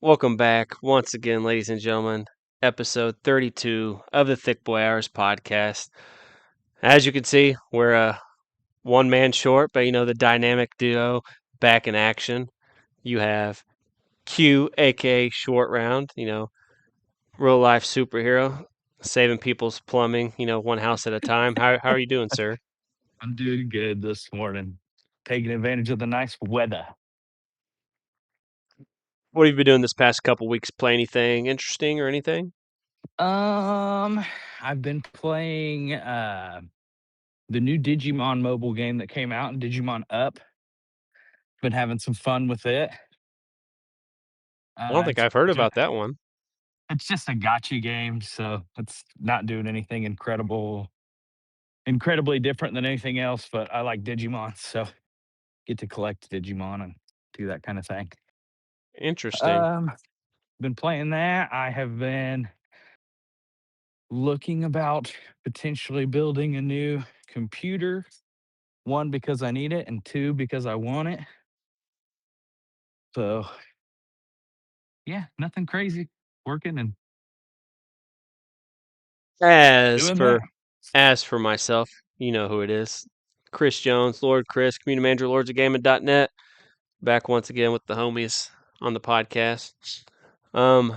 Welcome back once again, ladies and gentlemen. Episode 32 of the Thicc Boi Hours podcast. As you can see, we're one man short, but the dynamic duo back in action. You have Q, aka Short Round, real life superhero, saving people's plumbing, one house at a time. How are you doing, sir? I'm doing good this morning, taking advantage of the nice weather. What have you been doing this past couple weeks? Play anything interesting or anything? Um, I've been playing the new Digimon mobile game that came out, Digimon Up. Been having some fun with it. I don't think It's I've heard ju- about that one. it's just a gotcha game, so it's not doing anything incredibly different than anything else. But I like Digimon, so get to collect Digimon and do that kind of thing. Interesting. Um, been playing that. I have been looking about potentially building a new computer. One, because I need it, and two, because I want it. So yeah, nothing crazy. Working and As doing for that. As for myself, you know who it is. Chris Jones, Lord Chris, community manager, lordsofgaming.net, back once again with the homies on the podcast. Um,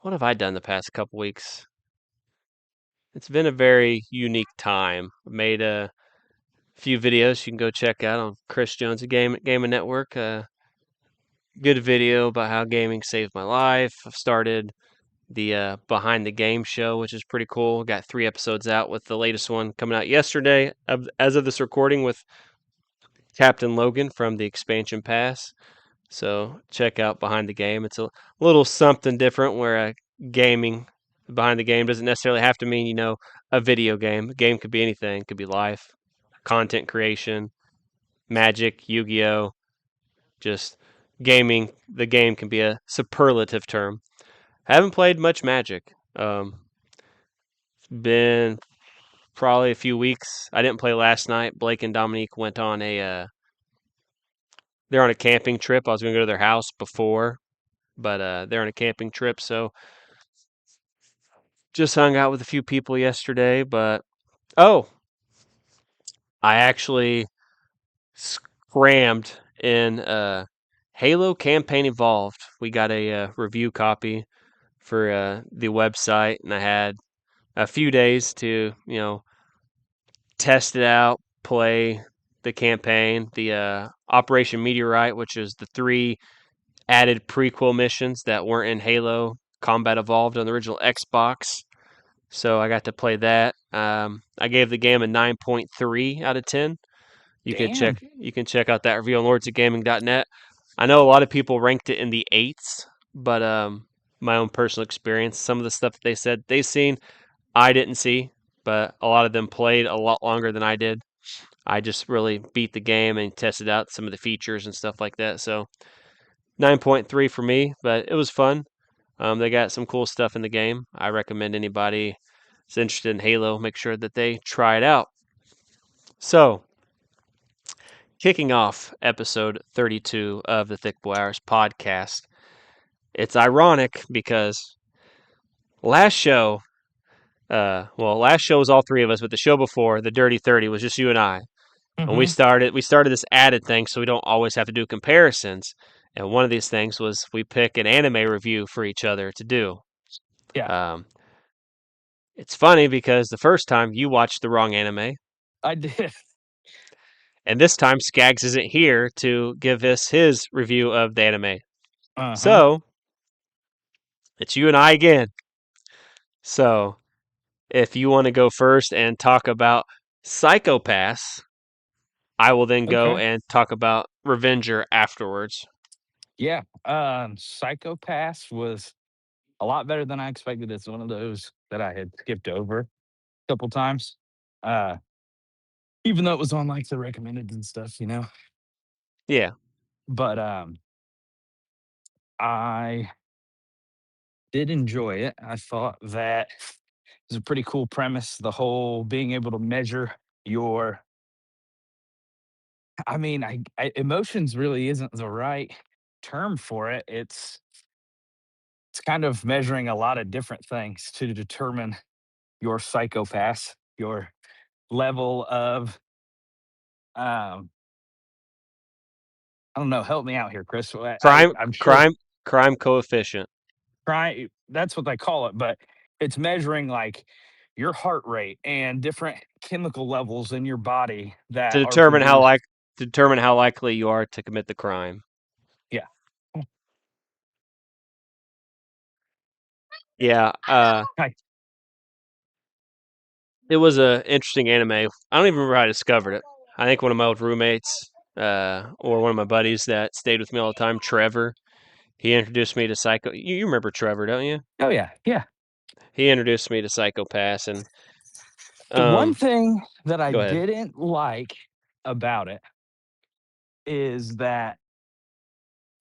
what have I done the past couple weeks? It's been a very unique time. I made a few videos you can go check out on Chris Jones Gaming Network. Good video about how gaming saved my life. I've started the Behind the Game show, which is pretty cool. Got 3 episodes out with the latest one coming out yesterday, as of this recording, with Captain Logan from the expansion pass. So check out Behind the Game. It's a little something different where gaming behind the game doesn't necessarily have to mean, a video game. A game could be anything. It could be life, content creation, magic, Yu-Gi-Oh, just gaming. The game can be a superlative term. I haven't played much Magic. It's been probably a few weeks. I didn't play last night. Blake and Dominique went on they're on a camping trip. I was going to go to their house before, but they're on a camping trip, so just hung out with a few people yesterday. But oh, I actually scrammed in Halo Campaign Evolved. We got a review copy for the website, and I had a few days to test it out, play the campaign, the Operation Meteorite, which is the 3 added prequel missions that weren't in Halo Combat Evolved on the original Xbox. So I got to play that. I gave the game a 9.3 out of 10. Damn. You can check out that review on lordsofgaming.net. I know a lot of people ranked it in the eights, but my own personal experience, some of the stuff that they said they've seen, I didn't see, but a lot of them played a lot longer than I did. I just really beat the game and tested out some of the features and stuff like that. So 9.3 for me, but it was fun. They got some cool stuff in the game. I recommend anybody that's interested in Halo, make sure that they try it out. So, kicking off episode 32 of the Thicc Boi Hours podcast, it's ironic because last show, last show was all 3 of us, but the show before, the Dirty 30, was just you and I. And Hmm. we started this added thing so we don't always have to do comparisons. And one of these things was we pick an anime review for each other to do. Yeah, Um, it's funny because the first time you watched the wrong anime, I did. and this time Skaggs isn't here to give us his review of the anime. Uh-huh. So it's you and I again. So if you want to go first and talk about Psychopaths, I will then go Okay. and talk about Revenger afterwards. Yeah. Psychopass was a lot better than I expected. It's one of those that I had skipped over a couple times. Uh, Even though it was on like the recommended and stuff. Yeah, But I did enjoy it. I thought that it was a pretty cool premise. The whole being able to measure your, I mean, emotions really isn't the right. term for it. It's kind of measuring a lot of different things to determine your psychopath, your level of um I don't know, help me out here, Chris. Crime, I'm sure crime, crime coefficient try that's what they call it, but it's measuring like your heart rate and different chemical levels in your body to that are produced. determine how likely you are to commit the crime. Yeah. Yeah, Hi. it was a interesting anime. I don't even remember how I discovered it. I think one of my old roommates, or one of my buddies that stayed with me all the time, Trevor. He introduced me to Psycho. You remember Trevor, don't you? Oh yeah, yeah. He introduced me to Psychopaths, and The one um, thing that I go ahead. didn't like about it is that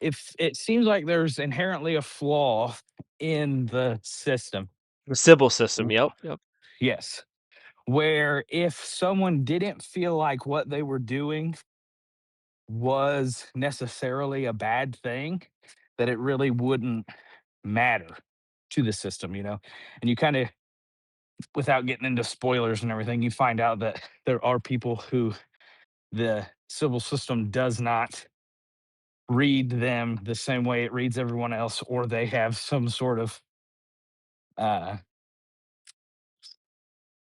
if it seems like there's inherently a flaw in the system. The Sybil system. W- Yep, yep. Yes. Where if someone didn't feel like what they were doing was necessarily a bad thing, that it really wouldn't matter to the system, you know? And you kind of, without getting into spoilers and everything, you find out that there are people who the civil system does not read them the same way it reads everyone else, or they have some sort of uh,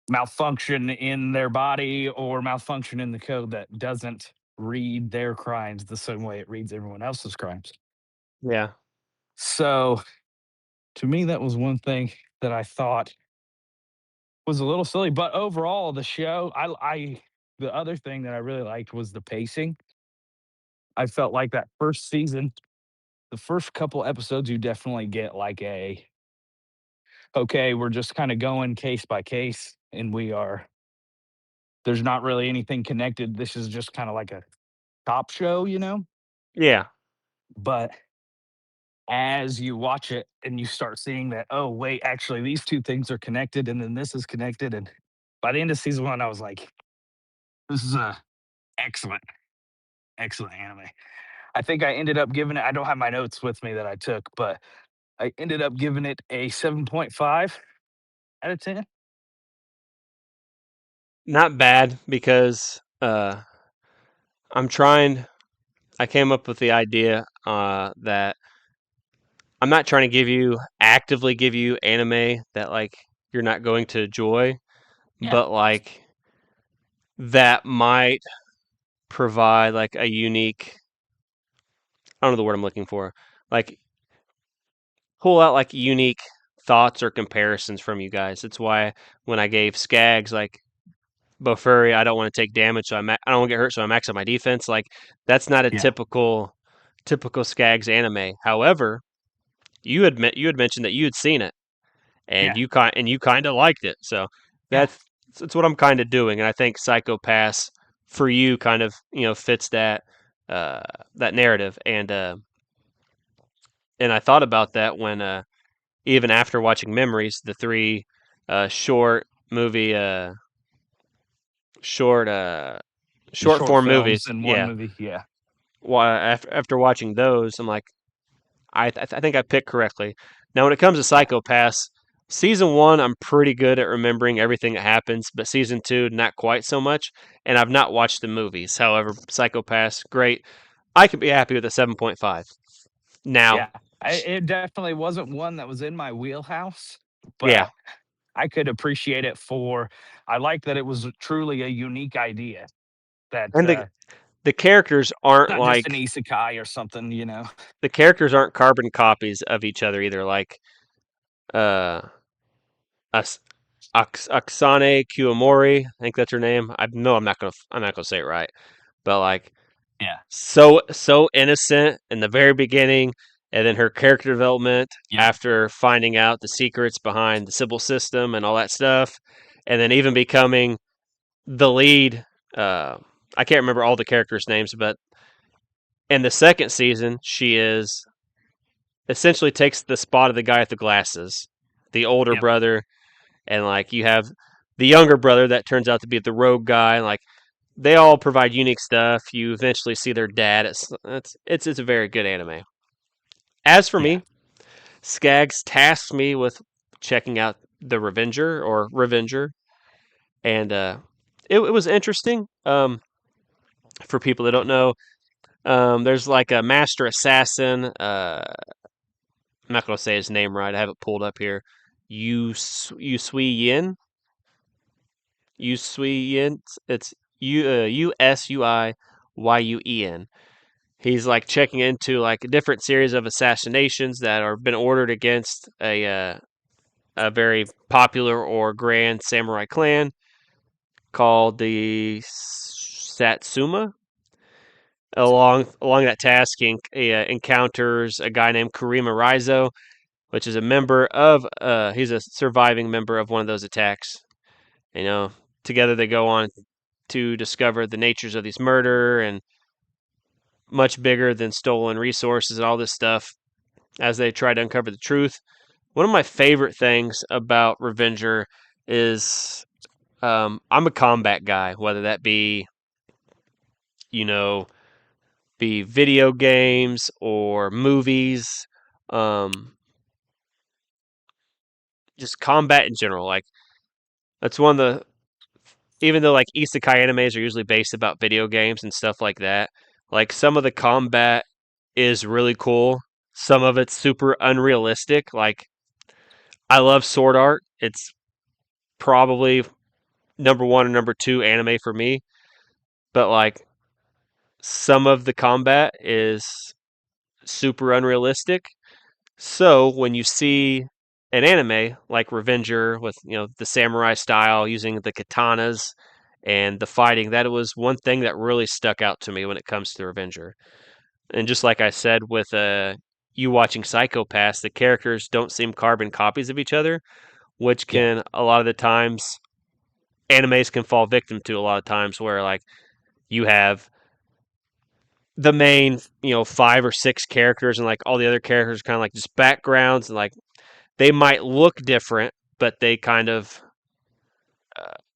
malfunction in their body or malfunction in the code that doesn't read their crimes the same way it reads everyone else's crimes. Yeah. So to me, that was one thing that I thought was a little silly. But overall, the show, the other thing that I really liked was the pacing. I felt like that first season, the first couple episodes, you definitely get like a okay, we're just kind of going case by case, and there's not really anything connected. This is just kind of like a cop show, you know? Yeah. But as you watch it and you start seeing that, oh, wait, actually, these two things are connected, and then this is connected. And by the end of season one, I was like, this is a excellent, excellent anime. I think I ended up giving it, I don't have my notes with me that I took, but I ended up giving it a 7.5 out of 10. Not bad because I'm trying. I came up with the idea that I'm not trying to actively give you anime that like you're not going to enjoy, Yeah. but like that might provide like a unique. I don't know the word I'm looking for. Like pull out like unique thoughts or comparisons from you guys. That's why when I gave Skags like Bofuri, I don't want to take damage, so I don't want to get hurt, so I max out my defense. Like that's not a Yeah. typical Skags anime. However, you had mentioned that you had seen it and Yeah. you kind of liked it. So Yeah. that's what I'm kind of doing, and I think Psychopass for you kind of fits uh, that narrative, and I thought about that when even after watching Memories, the three short movie short The short short form films movies. in one Yeah, movie. Yeah. after watching those, I'm like, I think I picked correctly. Now, when it comes to Yeah. Psychopaths, season one, I'm pretty good at remembering everything that happens, but season two, not quite so much. And I've not watched the movies. However, Psychopaths, great. I could be happy with a 7.5. Now, Yeah. It definitely wasn't one that was in my wheelhouse, yeah, but I could appreciate it for, I like that it was truly a unique idea that, and the characters aren't not just an like isekai or something, you know? the characters aren't carbon copies of each other either. Like uh, As- Aksane Kiwamori, I think that's her name. I know I'm not gonna say it right, but like Yeah. so innocent in the very beginning, and then her character development Yep. after finding out the secrets behind the Sybil system and all that stuff, and then even becoming the lead. Uh, I can't remember all the characters' names, but in the second season, she is essentially takes the spot of the guy with the glasses, the older Yep. brother, and like you have the younger brother that turns out to be the rogue guy. And like they all provide unique stuff. You eventually see their dad. It's a very good anime. As for Yeah. me, Skaggs tasked me with checking out the Revenger or Revenger, and it was interesting. For people that don't know, there's like a master assassin. I'm not gonna say his name right. I have it pulled up here. Sui Yin. Sui Yin. It's Usuiyuen. He's like checking into like a different series of assassinations that are been ordered against a very popular or grand samurai clan called the Satsuma. Along that task, he encounters a guy named Kurima Raizo, which is a member of he's a surviving member of one of those attacks. You know, together they go on to discover the natures of these murder and much bigger than stolen resources and all this stuff as they try to uncover the truth. One of my favorite things about Revenger is I'm a combat guy, whether that be you know be video games or movies, um, just combat in general. Like that's one of the even though like isekai animes are usually based about video games and stuff like that. Like some of the combat is really cool. Some of it's super unrealistic. Like I love Sword Art. It's probably number one or number two anime for me. But like some of the combat is super unrealistic. So when you see an anime like Revenger with the samurai style using the katanas and the fighting, that was one thing that really stuck out to me when it comes to Revenger. And just like I said with you watching Psycho Pass, the characters don't seem carbon copies of each other, which Yeah. can a lot of the times animes can fall victim to a lot of times where like you have the main five or six characters and like all the other characters kind of like just backgrounds and like they might look different, but they kind of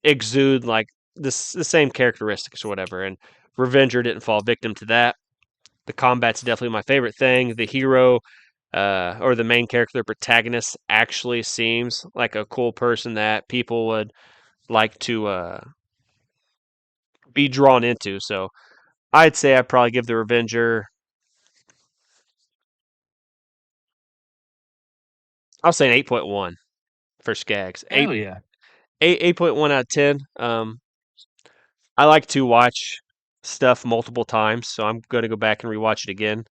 exude like the same characteristics or whatever. And Revenger didn't fall victim to that. The combat's definitely my favorite thing. The hero or the main character, the protagonist, actually seems like a cool person that people would like to be drawn into. So I'd say I'd probably give the Revenger. I'll say an 8.1 for Skaggs. Hell yeah. 8.1 out of 10. I like to watch stuff multiple times, so I'm going to go back and rewatch it again.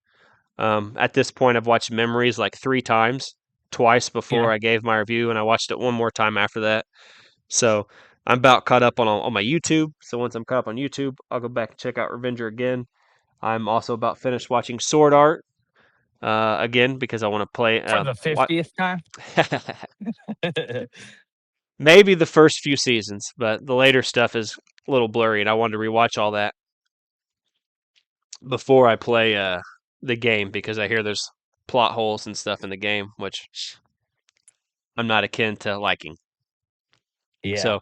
At this point, I've watched Memories like three times, twice Yeah. before I gave my review, and I watched it one more time after that. So I'm about caught up on my YouTube. So once I'm caught up on YouTube, I'll go back and check out Revenger again. I'm also about finished watching Sword Art again because I want to play. For the What? 50th time. Maybe the first few seasons, but the later stuff is a little blurry, and I wanted to rewatch all that before I play the game because I hear there's plot holes and stuff in the game, which I'm not akin to liking. Yeah. So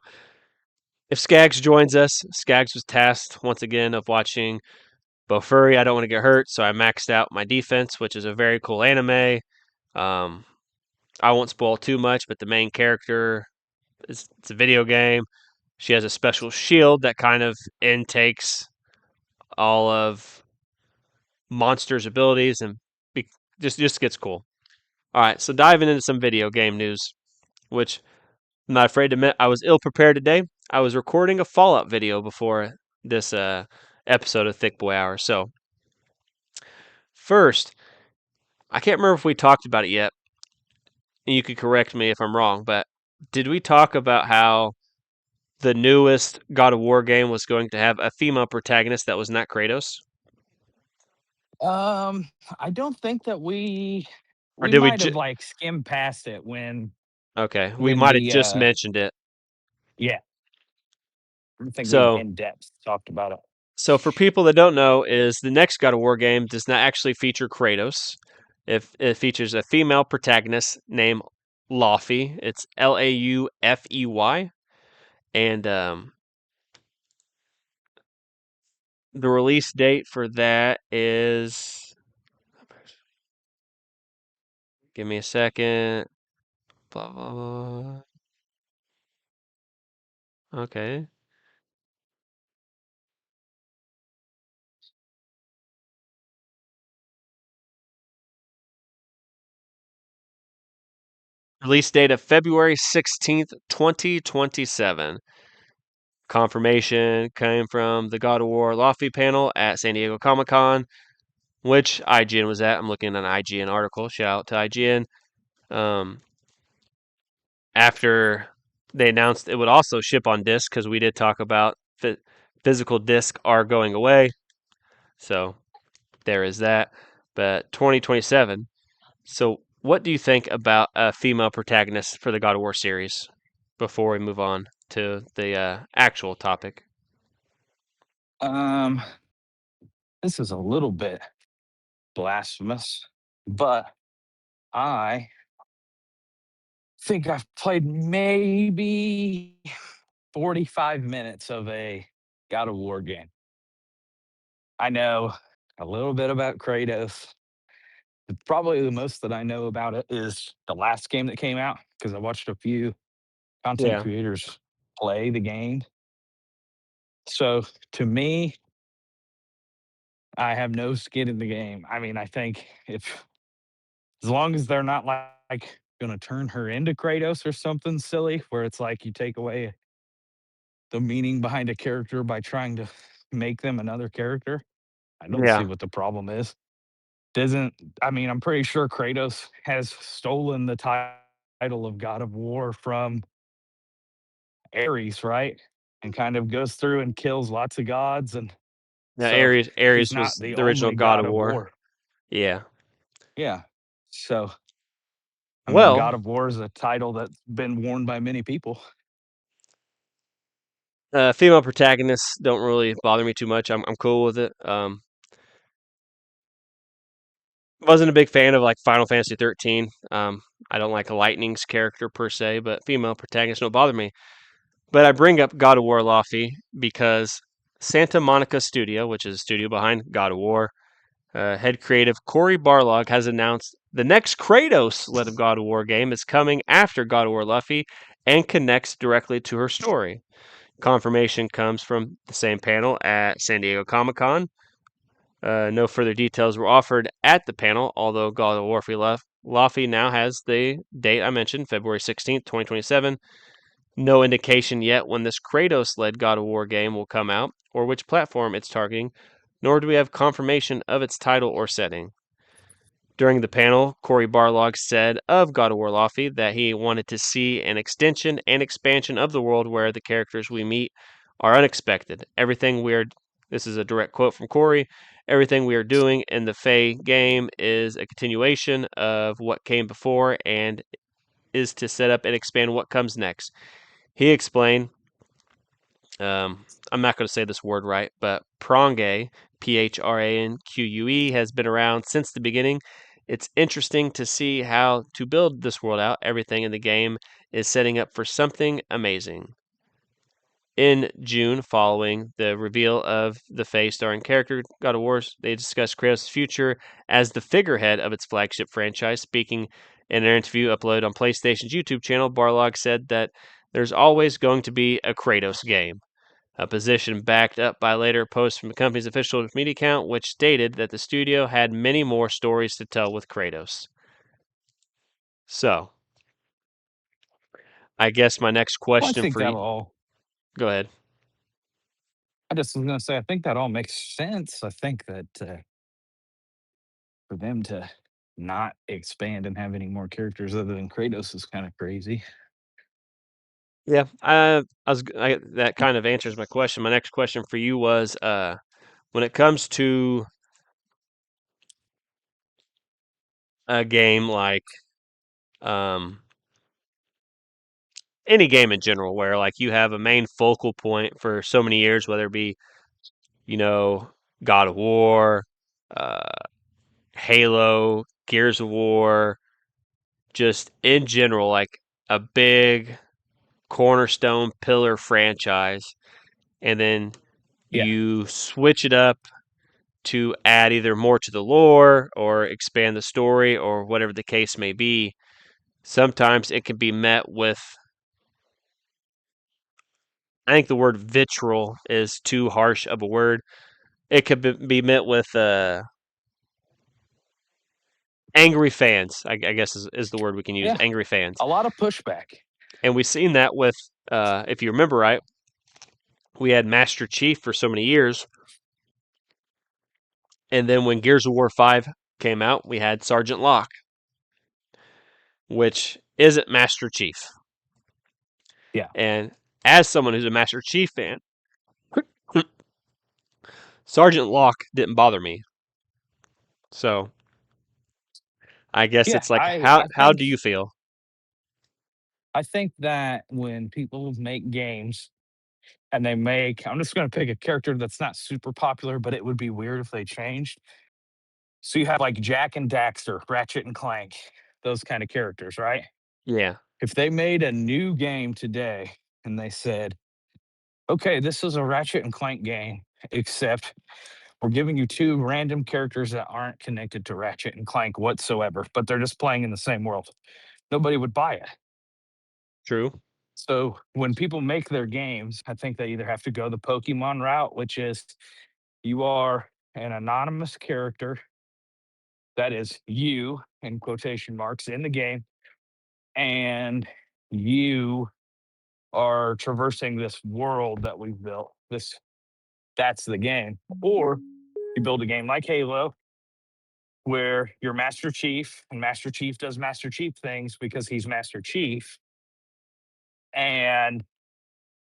if Skaggs joins us, Skaggs was tasked once again of watching Bofuri. I don't want to get hurt, so I maxed out my defense, which is a very cool anime. Um, I won't spoil too much, but the main character it's a video game. She has a special shield that kind of intakes all of monsters' abilities and be, just gets cool. All right, so diving into some video game news, which I'm not afraid to admit I was ill prepared today. I was recording a Fallout video before this episode of Thicc Boi Hour. So first, I can't remember if we talked about it yet, and you could correct me if I'm wrong, but did we talk about how the newest God of War game was going to have a female protagonist that was not Kratos? Um, I don't think that Or we did we might just. have like skimmed past it Okay, we when might have we just mentioned it. yeah, I don't think we So in depth talked about it. So for people that don't know, is the next God of War game does not actually feature Kratos. It features a female protagonist named Laufey. It's Laufey, and the release date for that is Give me a second. Blah blah blah. Okay. Release date of February 16th, 2027. Confirmation came from the God of War Lofty panel at San Diego Comic Con, which IGN was at. I'm looking at an IGN article. Shout out to IGN. Um, After they announced it would also ship on disc, because we did talk about physical disc are going away. So there is that. But 2027. So what do you think about a female protagonist for the God of War series before we move on to the actual topic? Um, this is a little bit blasphemous, but I think I've played maybe 45 minutes of a God of War game. I know a little bit about Kratos. Probably the most that I know about it is the last game that came out because I watched a few content Yeah. creators play the game. So to me, I have no skin in the game. I mean, I think if as long as they're not like gonna turn her into Kratos or something silly, where it's like you take away the meaning behind a character by trying to make them another character, I don't see Yeah. what the problem is. Doesn't I mean, I'm pretty sure Kratos has stolen the title of God of War from Ares, right? And kind of goes through and kills lots of gods, and Now so Ares he's not was the the original only God God of of War. War. Yeah. Yeah. So, I mean, Well, God of War is a title that's been worn by many people. female protagonists don't really bother me too much. I'm cool with it. Wasn't a big fan of like Final Fantasy 13. I don't like Lightning's character per se, but female protagonists don't bother me. But I bring up God of War Lofty because Santa Monica Studio, which is a studio behind God of War, head creative Cory Barlog has announced the next Kratos led of God of War game is coming after God of War Luffy and connects directly to her story. Confirmation comes from the same panel at San Diego Comic Con. No further details were offered at the panel, although God of War Luffy now has the date I mentioned, February 16th, 2027. No indication yet when this Kratos led God of War game will come out or which platform it's targeting, nor do we have confirmation of its title or setting. During the panel, Cory Barlog said of God of War Lofi that he wanted to see an extension and expansion of the world where the characters we meet are unexpected. This is a direct quote from Cory, everything we are doing in the Fae game is a continuation of what came before and is to set up and expand what comes next. He explained, I'm not going to say this word right, but Prangue, Pranque, has been around since the beginning. It's interesting to see how to build this world out. Everything in the game is setting up for something amazing. In June, following the reveal of the Fae starring character God of War, they discussed Kratos' future as the figurehead of its flagship franchise. Speaking in an interview uploaded on PlayStation's YouTube channel, Barlog said that there's always going to be a Kratos game, a position backed up by later posts from the company's official media account, which stated that the studio had many more stories to tell with Kratos. So, I guess my next Well, I question think for that you. all Go ahead. I just was gonna say, I think that all makes sense. I think that, for them to not expand and have any more characters other than Kratos is kinda crazy. Yeah, that kind of answers my question. My next question for you was, when it comes to a game like um, any game in general, where like you have a main focal point for so many years, whether it be you know God of War, uh, Halo, Gears of War, just in general, like a big cornerstone pillar franchise, and then Yeah. you switch it up to add either more to the lore or expand the story or whatever the case may be, sometimes it can be met with, I think the word vitriol is too harsh of a word. It could be met with angry fans, I guess is the word we can use, Yeah, angry fans. a lot of pushback. And we've seen that with, if you remember right, we had Master Chief for so many years. And then when Gears of War 5 came out, we had Sergeant Locke, which isn't Master Chief. Yeah. And as someone who's a Master Chief fan, Sergeant Locke didn't bother me. So I guess Yeah, it's like, I how I how think do you feel? I think that when people make games and they make, I'm just gonna pick a character that's not super popular, but it would be weird if they changed. So you have like Jack and Daxter, Ratchet and Clank, those kind of characters, right? Yeah, If they made a new game today and they said, okay, this is a Ratchet and Clank game, except we're giving you two random characters that aren't connected to Ratchet and Clank whatsoever, but they're just playing in the same world. Nobody would buy it. true. So when people make their games, I think they either have to go the Pokemon route, which is you are an anonymous character that is you in quotation marks in the game, and you are traversing this world that we've built. That's the game. Or you build a game like Halo where you're Master Chief and Master Chief does Master Chief things because he's Master Chief. And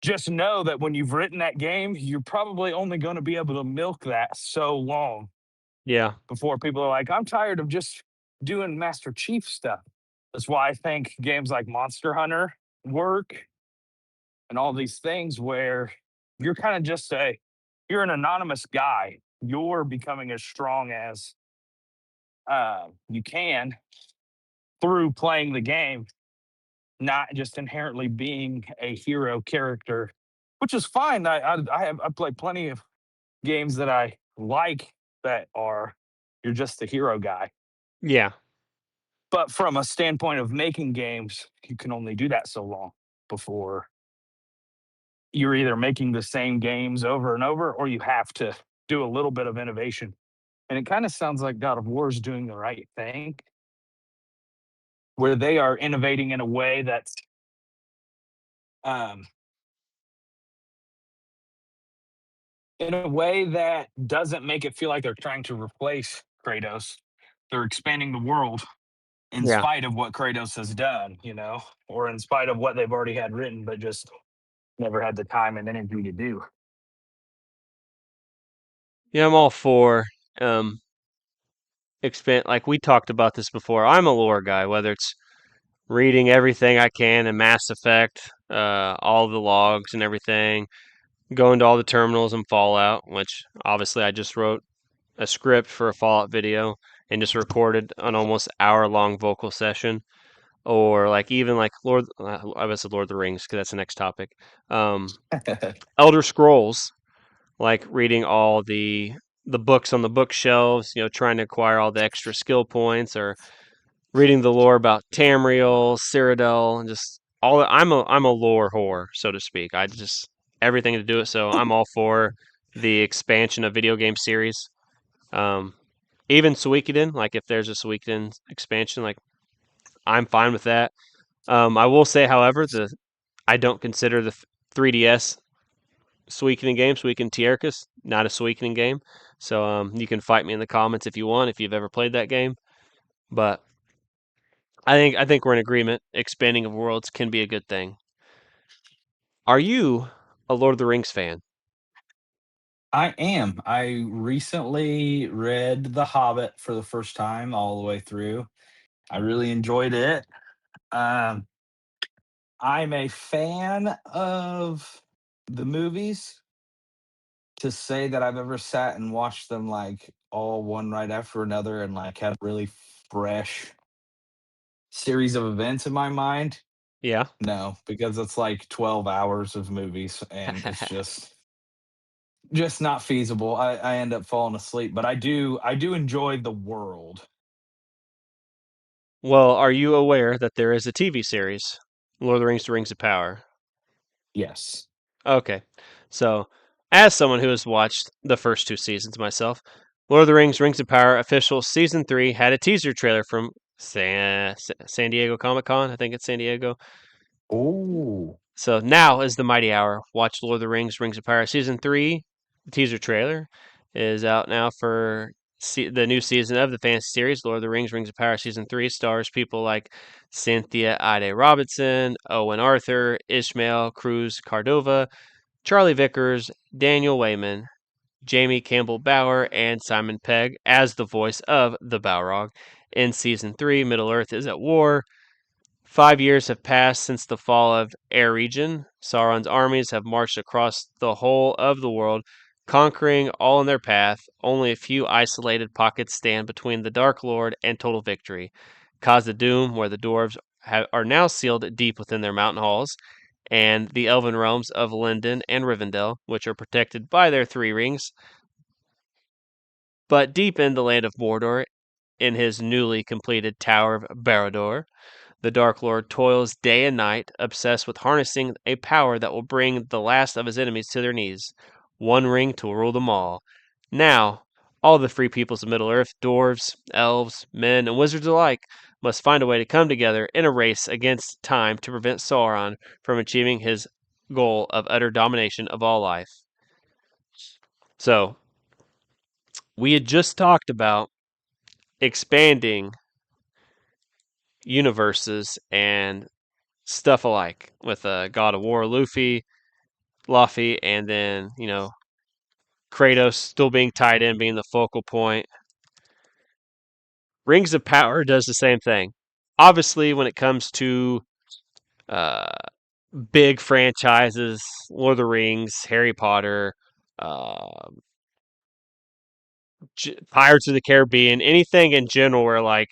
just know that when you've written that game, you're probably only going to be able to milk that so long Yeah, before people are like, I'm tired of just doing Master Chief stuff. That's why I think games like Monster Hunter work and all these things where you're kind of just you're an anonymous guy. You're becoming as strong as you can through playing the game, not just inherently being a hero character, which is fine. I play plenty of games that I like that are you're just the hero guy. yeah, But from a standpoint of making games, you can only do that so long before you're either making the same games over and over or you have to do a little bit of innovation. And it kind of sounds like God of War is doing the right thing, where they are innovating in a way that's um, in a way that doesn't make it feel like they're trying to replace Kratos. They're expanding the world in yeah. spite of what Kratos has done, or in spite of what they've already had written, but just never had the time and energy to do. Yeah, I'm all for um expand, like we talked about this before. I'm a lore guy, whether it's reading everything I can in Mass Effect, all the logs and everything, going to all the terminals in Fallout, which obviously I just wrote a script for a Fallout video and just recorded an almost hour-long vocal session. Or like even like I was Lord of the Rings because that's the next topic. Um, Elder Scrolls, like reading all the books on the bookshelves, trying to acquire all the extra skill points, or reading the lore about Tamriel, Cyrodiil, and just all. I'm a lore whore, so to speak. I just everything to do it. So I'm all for the expansion of video game series. Um, even Suikoden, like if there's a Suikoden expansion, like I'm fine with that. I will say, however, the I don't consider the 3DS Suikoden game, Suikoden Tiercus, not a Suikoden game. So you can fight me in the comments if you want, if you've ever played that game. But I think we're in agreement. Expanding of worlds can be a good thing. Are you a Lord of the Rings fan? I am. I recently read The Hobbit for the first time all the way through. I really enjoyed it. Um, I'm a fan of the movies. To say that I've ever sat and watched them like all one right after another and like had a really fresh series of events in my mind, Yeah. no, because it's like 12 hours of movies and it's just just not feasible. I end up falling asleep, but I do enjoy the world. Well, are you aware that there is a TV series, Lord of the Rings: The Rings of Power? Yes. Okay, so as someone who has watched the first two seasons myself, Lord of the Rings: Rings of Power official season 3 had a teaser trailer from San Diego Comic Con. I think it's San Diego. Oh. So now is the mighty hour. Watch Lord of the Rings: Rings of Power season 3. The teaser trailer is out now for the new season of the fantasy series. Lord of the Rings: Rings of Power season 3 stars people like Cynthia Ide Robinson, Owen Arthur, Ishmael Cruz Cardova, Charlie Vickers, Daniel Wayman, Jamie Campbell Bower, and Simon Pegg as the voice of the Balrog. In season 3, Middle Earth is at war. 5 years have passed since the fall of Eregion. Sauron's armies have marched across the whole of the world, conquering all in their path. Only a few isolated pockets stand between the Dark Lord and total victory. Khazad-dûm, where the dwarves are now sealed deep within their mountain halls, and the elven realms of Lindon and Rivendell, which are protected by their three rings. But deep in the land of Mordor, in his newly completed Tower of Barad-dûr, the Dark Lord toils day and night, obsessed with harnessing a power that will bring the last of his enemies to their knees. One ring to rule them all. Now, all the free peoples of Middle Earth, dwarves, elves, men, and wizards alike, must find a way to come together in a race against time to prevent Sauron from achieving his goal of utter domination of all life. So, we had just talked about expanding universes and stuff alike with God of War, Luffy, and then Kratos still being tied in, being the focal point. Rings of Power does the same thing. Obviously, when it comes to uh, big franchises, Lord of the Rings, Harry Potter, uh, Pirates of the Caribbean, anything in general where like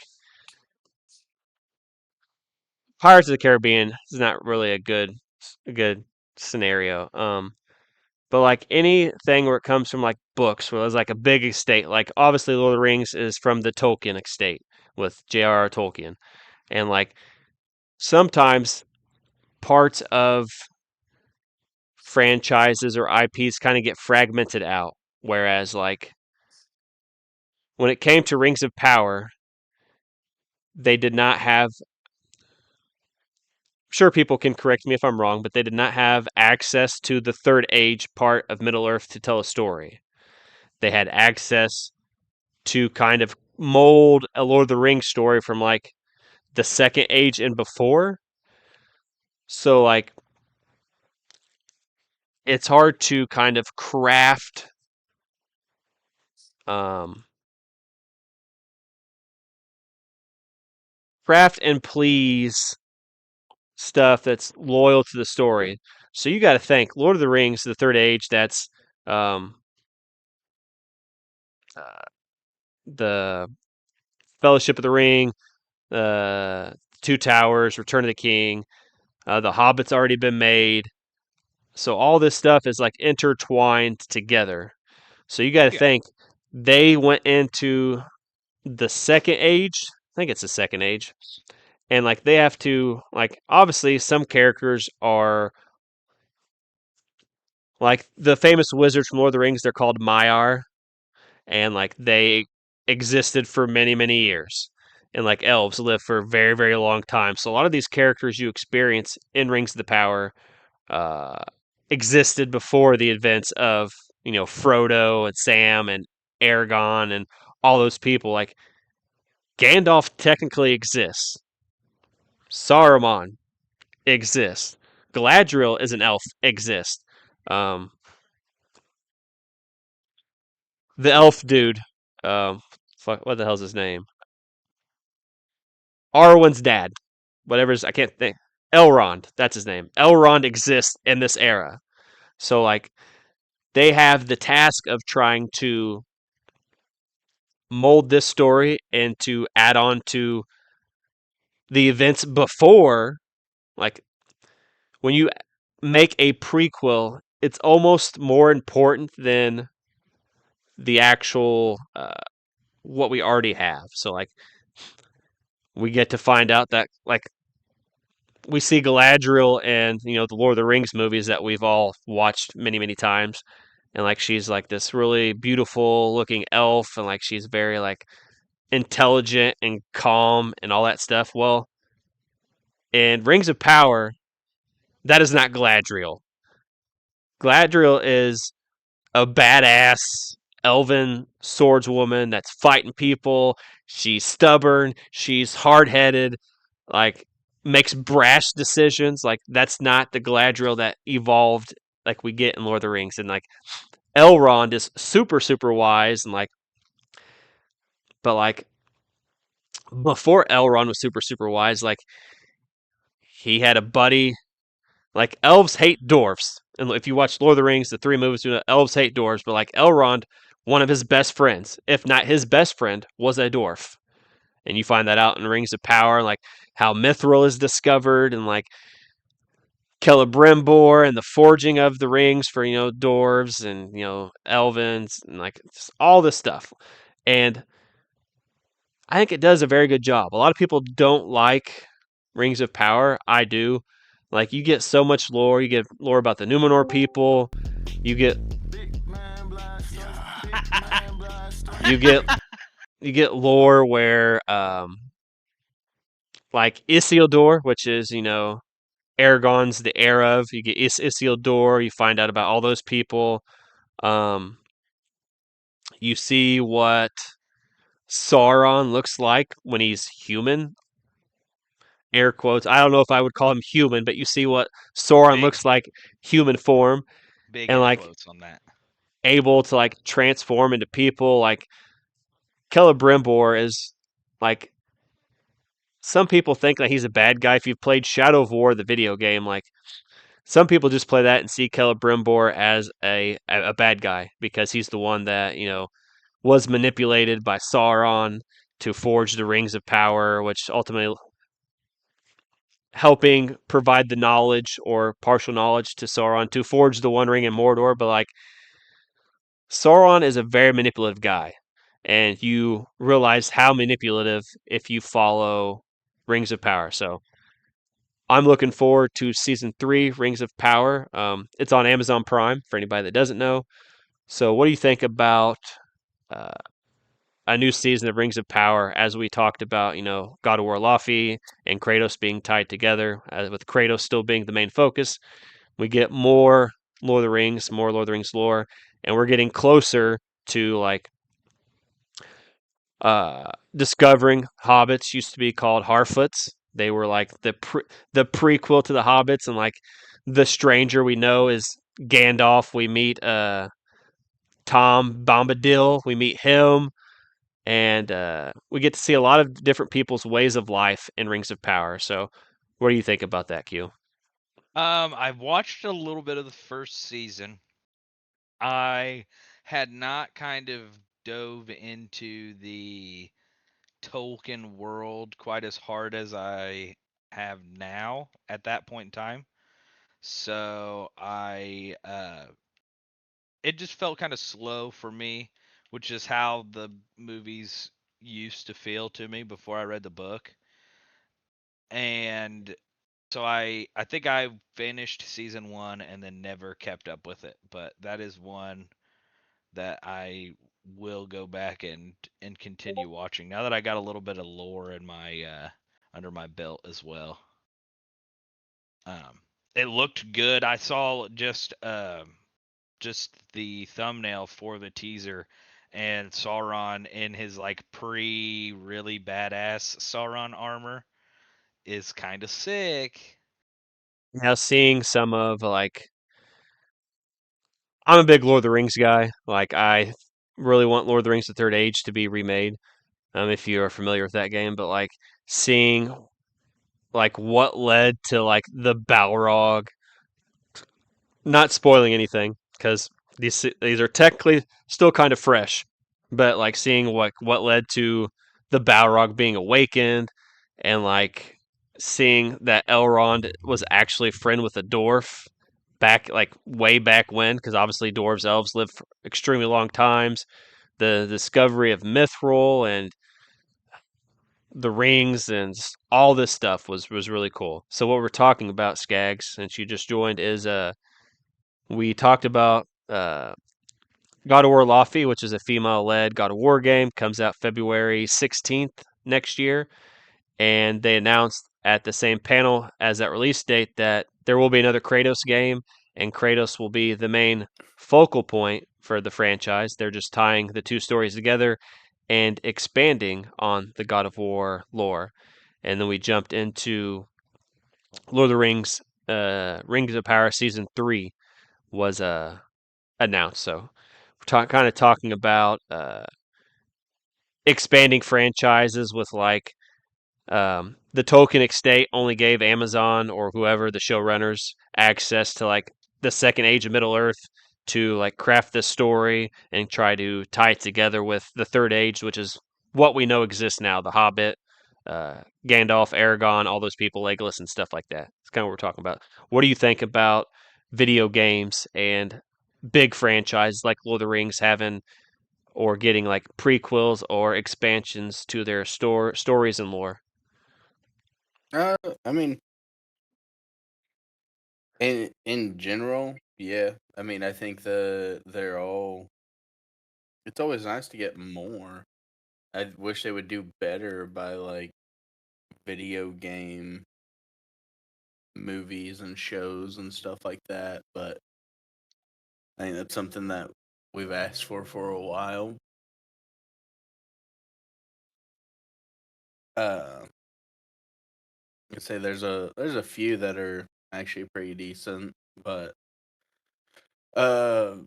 Pirates of the Caribbean is not really a good scenario. But like anything where it comes from like books, where there's like a big estate, like obviously Lord of the Rings is from the Tolkien estate with J.R.R. Tolkien, and like sometimes parts of franchises or IPs kind of get fragmented out. Whereas like when it came to Rings of Power, they did not have. Sure, people can correct me if I'm wrong, but they did not have access to the Third Age part of Middle Earth to tell a story. They had access to kind of mold a Lord of the Rings story from like the Second Age and before. So like it's hard to kind of um craft and please stuff that's loyal to the story. So you got to think Lord of the Rings, the Third Age. That's um, uh, the Fellowship of the Ring, uh, Two Towers, Return of the King. The Hobbit's already been made. So all this stuff is like intertwined together. So you got to Yeah. think they went into the Second Age. I think it's the Second Age. And like they have to like obviously some characters are like the famous wizards from Lord of the Rings, they're called Maiar, and like they existed for many, many years. And like elves live for a very, very long time. So a lot of these characters you experience in Rings of the Power uh, existed before the events of Frodo and Sam and Aragon and all those people. Like Gandalf technically exists. Saruman exists. Galadriel is an elf. Exists. Um, the elf dude. Fuck, what the hell's his name? Arwen's dad. I can't think. Elrond. That's his name. Elrond exists in this era. So like they have the task of trying to mold this story and to add on to the events before, like when you make a prequel it's almost more important than the actual what we already have. So like we get to find out that like we see Galadriel and the Lord of the Rings movies that we've all watched many times, and like she's like this really beautiful looking elf, and like she's very like intelligent and calm and all that stuff. Well, in Rings of Power, that is not Galadriel. Galadriel is a badass elven swordswoman that's fighting people. She's stubborn. She's hard headed. Like makes brash decisions. Like that's not the Galadriel that evolved like we get in Lord of the Rings. And like Elrond is super wise and like, but like before Elrond was super wise, like he had a buddy. Like elves hate dwarfs, and if you watch Lord of the Rings, the three movies, elves hate dwarves. But like Elrond, one of his best friends, if not his best friend, was a dwarf, and you find that out in Rings of Power, like how Mithril is discovered, and like Celebrimbor and the forging of the rings for dwarves and elvens and like all this stuff. And I think it does a very good job. A lot of people don't like Rings of Power. I do. Like you get so much lore. You get lore about the Numenor people. You get you get you get lore where like Isildur, which is Aragon's the heir of. You get Isildur. You find out about all those people. Um, you see what Sauron looks like when he's human. Air quotes. I don't know if I would call him human, but you see what Sauron Big, looks like human form big and air like quotes on that. able to like transform into people. Like Celebrimbor is like some people think that he's a bad guy. If you've played Shadow of War, the video game, like some people just play that and see Celebrimbor as a bad guy because he's the one that was manipulated by Sauron to forge the Rings of Power, which ultimately helping provide the knowledge or partial knowledge to Sauron to forge the One Ring in Mordor. But like Sauron is a very manipulative guy, and you realize how manipulative if you follow Rings of Power. So I'm looking forward to season 3, Rings of Power. It's on Amazon Prime for anybody that doesn't know. So what do you think about uh, a new season of Rings of Power? As we talked about, God of War Laufey and Kratos being tied together, with Kratos still being the main focus. We get more Lord of the Rings, more Lord of the Rings lore, and we're getting closer to like discovering hobbits. Used to be called Harfoots. They were like the prequel to the hobbits, and like the stranger we know is Gandalf. We meet Tom Bombadil. We meet him, and we get to see a lot of different people's ways of life in Rings of Power. So, what do you think about that, Q? I've watched a little bit of the first season. I had not kind of dove into the Tolkien world quite as hard as I have now at that point in time. So it just felt kind of slow for me, which is how the movies used to feel to me before I read the book. And so I think I finished season 1 and then never kept up with it, but that is one that I will go back and continue watching now that I got a little bit of lore in my under my belt as well. Um, it looked good. I saw just the thumbnail for the teaser, and Sauron in his like pre really badass Sauron armor is kind of sick. Now, seeing some of like, I'm a big Lord of the Rings guy. Like, I really want Lord of the Rings: The Third Age to be remade. If you are familiar with that game, but like seeing like what led to like the Balrog, not spoiling anything because these are technically still kind of fresh, but like seeing what led to the Balrog being awakened, and like seeing that Elrond was actually a friend with a dwarf, back, like way back when, because obviously dwarves, elves live for extremely long times. The discovery of mithril and the rings and all this stuff was really cool. So what we're talking about, Skaggs, since you just joined, is we talked about God of War Lofty, which is a female-led God of War game, comes out February 16th next year, and they announced at the same panel as that release date that there will be another Kratos game, and Kratos will be the main focal point for the franchise. They're just tying the two stories together and expanding on the God of War lore. And then we jumped into Lord of the Rings, Rings of Power Season 3 was announced. So we're kind of talking about expanding franchises with like the Tolkien estate only gave Amazon or whoever the showrunners access to like the second age of Middle Earth to like craft this story and try to tie it together with the third age, which is what we know exists now: The Hobbit, Gandalf, Aragon, all those people, Legolas, and stuff like that. It's kind of what we're talking about. What do you think about video games and big franchises like Lord of the Rings having or getting like prequels or expansions to their stories and lore? I mean, in general, yeah. I mean, I think they're all. It's always nice to get more. I wish they would do better by like video game movies and shows and stuff like that. But I think that's something that we've asked for a while. Uh, I'd say there's a few that are actually pretty decent, but uh,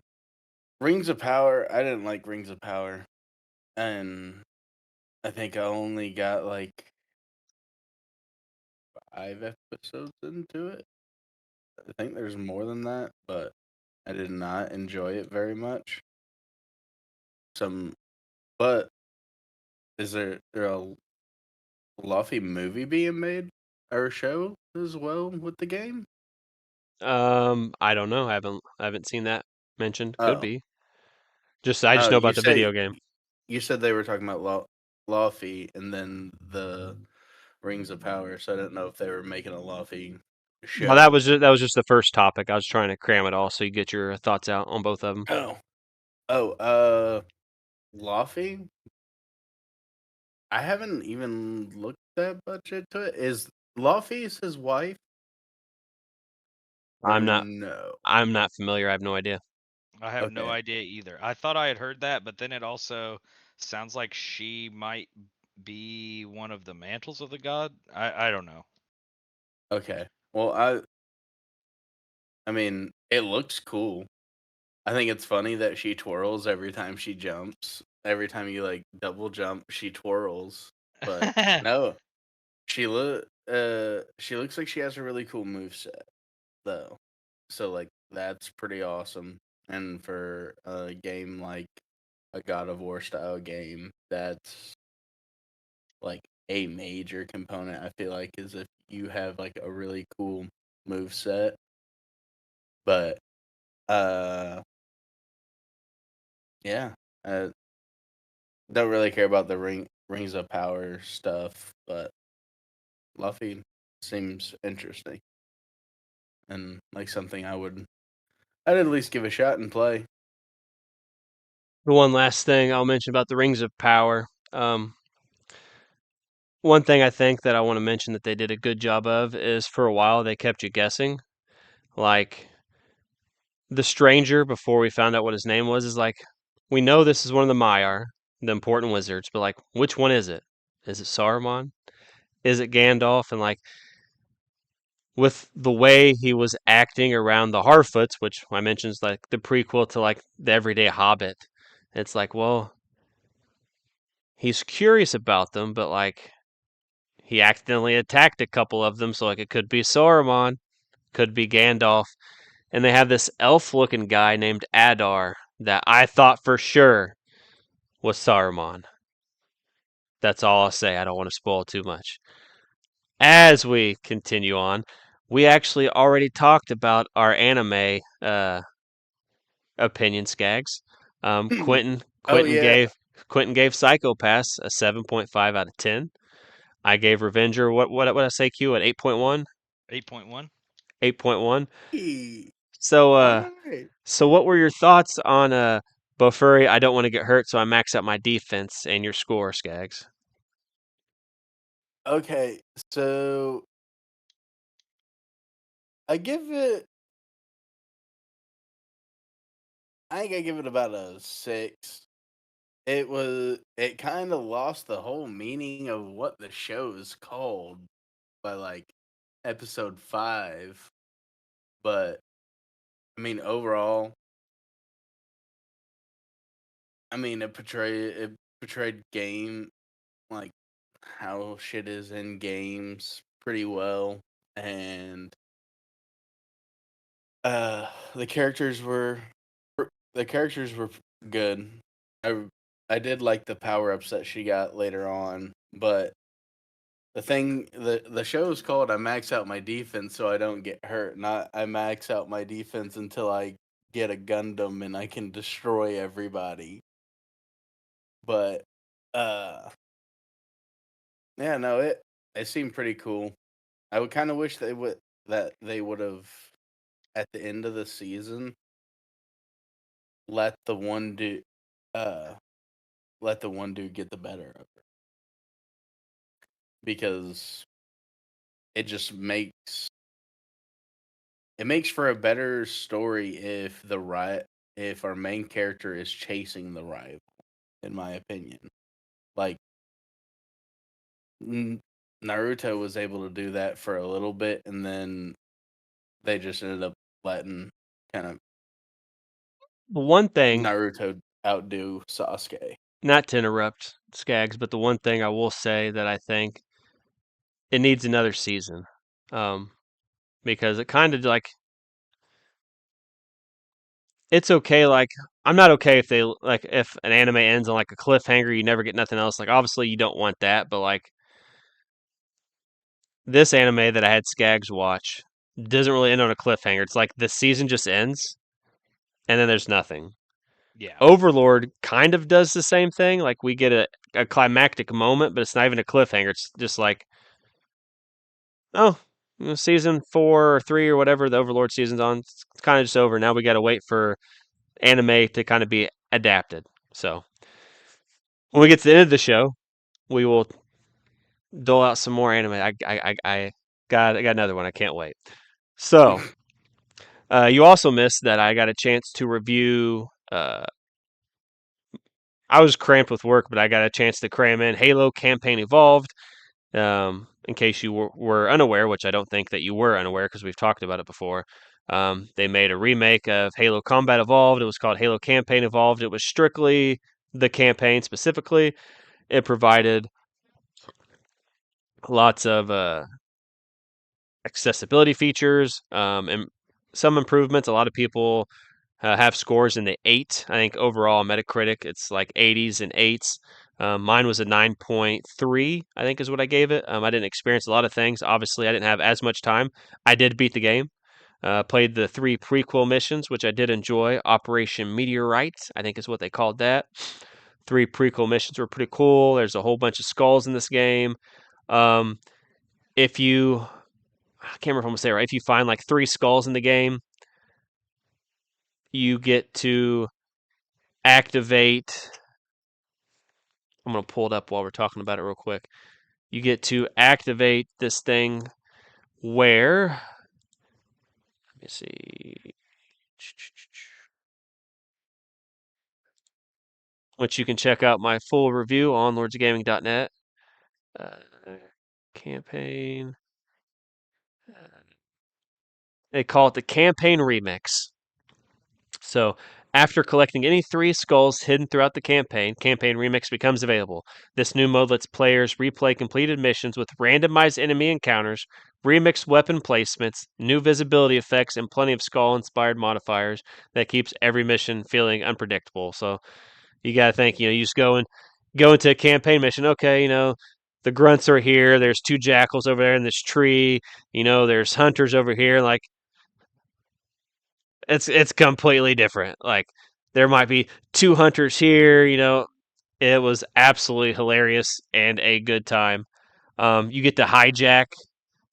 Rings of Power. I didn't like Rings of Power, and I think I only got like 5 episodes into it. I think there's more than that, but I did not enjoy it very much. Some, but is there a Luffy movie being made or a show as well with the game? I don't know. I haven't seen that mentioned. Could Oh, be. I just oh, know about the video game. you said they were talking about Luffy and then the Rings of Power, so I didn't know if they were making a Luffy Well, show. that was just the first topic. I was trying to cram it all so you get your thoughts out on both of them. Oh, Luffy. I haven't even looked that much into it. Is Luffy's his wife or I'm not no? I'm not familiar. I have no idea. I have no Okay, idea either. I thought I had heard that, but then it also sounds like she might be one of the mantles of the god. I don't know. okay. Well, I mean, it looks cool. I think it's funny that she twirls every time she jumps. Every time you like double jump, she twirls. But no, she looks like she has a really cool move set though. So like that's pretty awesome. And for a game like a God of War style game, that's like a major component. I feel like is if you have like a really cool move set. But uh, yeah, don't really care about the rings of power stuff, but Luffy seems interesting and like something I'd at least give a shot and play. The one last thing I'll mention about the Rings of Power. One thing I think that I want to mention that they did a good job of is for a while they kept you guessing. Like the stranger, before we found out what his name was, is like, we know this is one of the Maiar, the important wizards, but like, which one is it? Is it Saruman? Is it Gandalf? And like, with the way he was acting around the Harfoots, which I mentioned is like the prequel to like the everyday Hobbit, it's like, well, he's curious about them, but like, he accidentally attacked a couple of them, so like, it could be Saruman, could be Gandalf. And they have this elf looking guy named Adar that I thought for sure was Saruman. That's all I'll say. I don't want to spoil too much. As we continue on, we actually already talked about our anime opinion, Skags. Quentin Oh Quentin yeah. gave Quentin gave Psycho Pass a 7.5 out of 10. I gave Revenger what I say Q at 8.1? 8.1. 8.1. Hey, So all right. so what were your thoughts on Bofuri? I don't want to get hurt, so I max out my defense and your score, Skags. Okay, so I give it. I think I give it about a 6. It kind of lost the whole meaning of what the show is called by like episode 5. But I mean, overall, I mean, it portrayed game like how shit is in games pretty well, and uh, the characters were the characters were good. I I did like the power ups that she got later on, but the show is called "I max out my defense so I don't get hurt." Not I max out my defense until I get a Gundam and I can destroy everybody. But uh, yeah, no, it seemed pretty cool. I would kind of wish they would have at the end of the season let the one dude uh let the one dude get the better of her, because it just makes for a better story if our main character is chasing the rival, in my opinion. Like Naruto was able to do that for a little bit, and then they just ended up letting kind of One thing, Naruto outdo Sasuke. not to interrupt Skags, but the one thing I will say that I think it needs another season, um, because it kind of like it's okay. Like I'm not okay if they like if an anime ends on like a cliffhanger, you never get nothing else. Like obviously you don't want that, but like this anime that I had Skags watch doesn't really end on a cliffhanger. It's like the season just ends and then there's nothing. Yeah. Overlord kind of does the same thing. Like we get a climactic moment, but it's not even a cliffhanger. It's just like, oh, season 4 or 3 or whatever the Overlord season's on. It's kind of just over. Now we got to wait for anime to kind of be adapted. So when we get to the end of the show, we will dole out some more anime. I got another one. I can't wait. So you also missed that I got a chance to review. I was cramped with work, but I got a chance to cram in Halo Campaign Evolved. In case you were unaware, which I don't think that you were unaware because we've talked about it before. They made a remake of Halo Combat Evolved. It was called Halo Campaign Evolved. It was strictly the campaign specifically. It provided lots of accessibility features and some improvements. A lot of people have scores in the 8. I think overall Metacritic it's like 80s and 8s. Mine was a 9.3, I think is what I gave it. I didn't experience a lot of things. Obviously, I didn't have as much time. I did beat the game. Played the 3 prequel missions, which I did enjoy. Operation Meteorite, I think is what they called that. 3 prequel missions were pretty cool. There's a whole bunch of skulls in this game. Um, if you, I can't remember if I'm gonna say it right. If you find like 3 skulls in the game, you get to activate. I'm going to pull it up while we're talking about it real quick. You get to activate this thing where, let me see, which you can check out my full review on lordsgaming.net. Uh, campaign. They call it the Campaign Remix. So, after collecting any 3 skulls hidden throughout the Campaign Remix becomes available. This new mode lets players replay completed missions with randomized enemy encounters, remixed weapon placements, new visibility effects, and plenty of skull-inspired modifiers that keeps every mission feeling unpredictable. So, you gotta think, you just go into a campaign mission. Okay, the grunts are here. There's 2 jackals over there in this tree. There's hunters over here. Like it's completely different. Like there might be 2 hunters here. It was absolutely hilarious and a good time. You get to hijack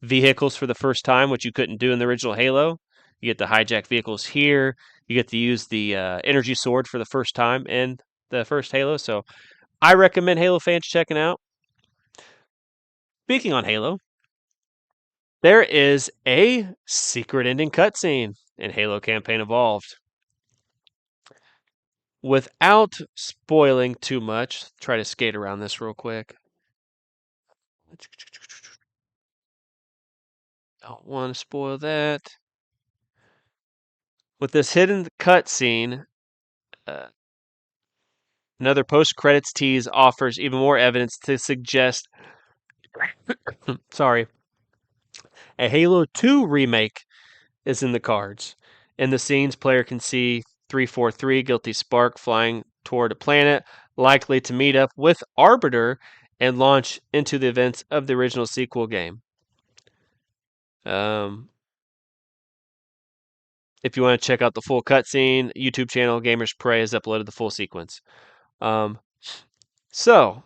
vehicles for the first time, which you couldn't do in the original Halo. You get to hijack vehicles here. You get to use the energy sword for the first time in the first Halo. So I recommend Halo fans checking out. Speaking on Halo, there is a secret ending cutscene in Halo Campaign Evolved. Without spoiling too much, try to skate around this real quick. Don't want to spoil that. With this hidden cutscene, another post-credits tease offers even more evidence to suggest, sorry, a Halo 2 remake is in the cards. In the scenes, player can see 343 Guilty Spark flying toward a planet, likely to meet up with Arbiter and launch into the events of the original sequel game. If you want to check out the full cutscene, YouTube channel Gamers Pray has uploaded the full sequence. So,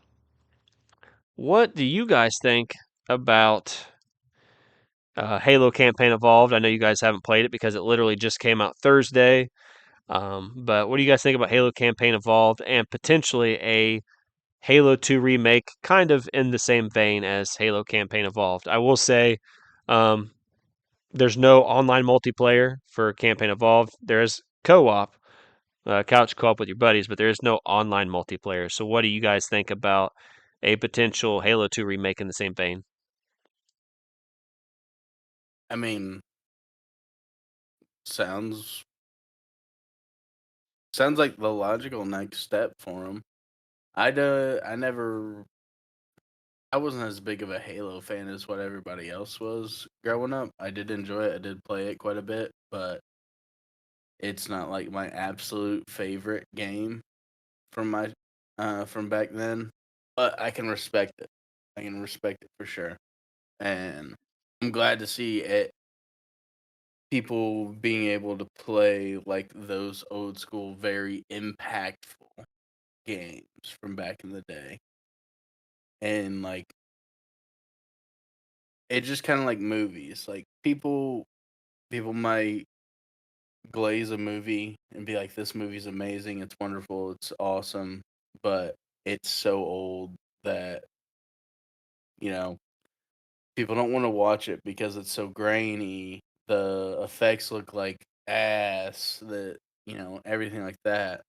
what do you guys think about Halo Campaign Evolved? I know you guys haven't played it because it literally just came out Thursday. But what do you guys think about Halo Campaign Evolved and potentially a Halo 2 remake, kind of in the same vein as Halo Campaign Evolved? I will say, there's no online multiplayer for Campaign Evolved. There's co-op, couch co-op with your buddies, but there is no online multiplayer. So, what do you guys think about a potential Halo 2 remake in the same vein? I mean, sounds like the logical next step for him. I wasn't as big of a Halo fan as what everybody else was growing up. I did enjoy it. I did play it quite a bit, but it's not like my absolute favorite game from back then. But I can respect it. I can respect it for sure. And I'm glad to see it people being able to play like those old school very impactful games from back in the day. And like it just kind of like movies. Like people might glaze a movie and be like, this movie's amazing, it's wonderful, it's awesome, but it's so old that, you know, people don't want to watch it because it's so grainy. The effects look like ass, everything like that.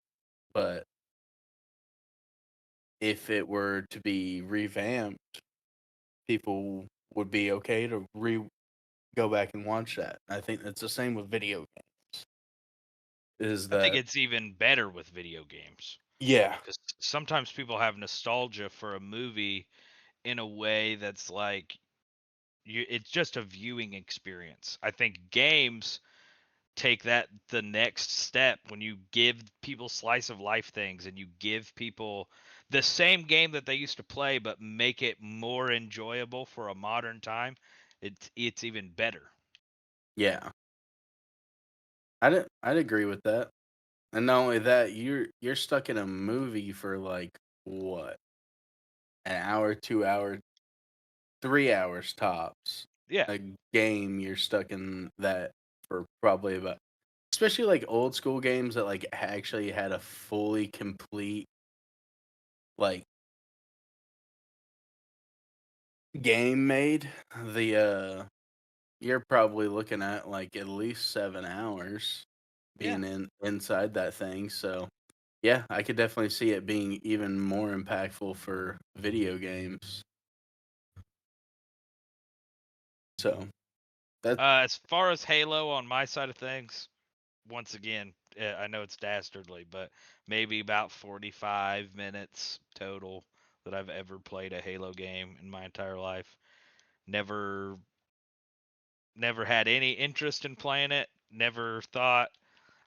But if it were to be revamped, people would be okay to go back and watch that. I think it's the same with video games. Is I think that it's even better with video games yeah. because sometimes people have nostalgia for a movie in a way that's like it's just a viewing experience. I think games take that the next step when you give people slice of life things and you give people the same game that they used to play but make it more enjoyable for a modern time. It's even better. Yeah. I'd agree with that. And not only that, you're stuck in a movie for like what? An hour, 2 hours, 3 hours tops. Yeah. A game you're stuck in that for probably about, especially like old school games that like actually had a fully complete like game made. The you're probably looking at like at least 7 hours Yeah. being inside that thing. So yeah, I could definitely see it being even more impactful for video games. So that As far as Halo on my side of things, once again, I know it's dastardly, but maybe about 45 minutes total that I've ever played a Halo game in my entire life. Never had any interest in playing it. Never thought.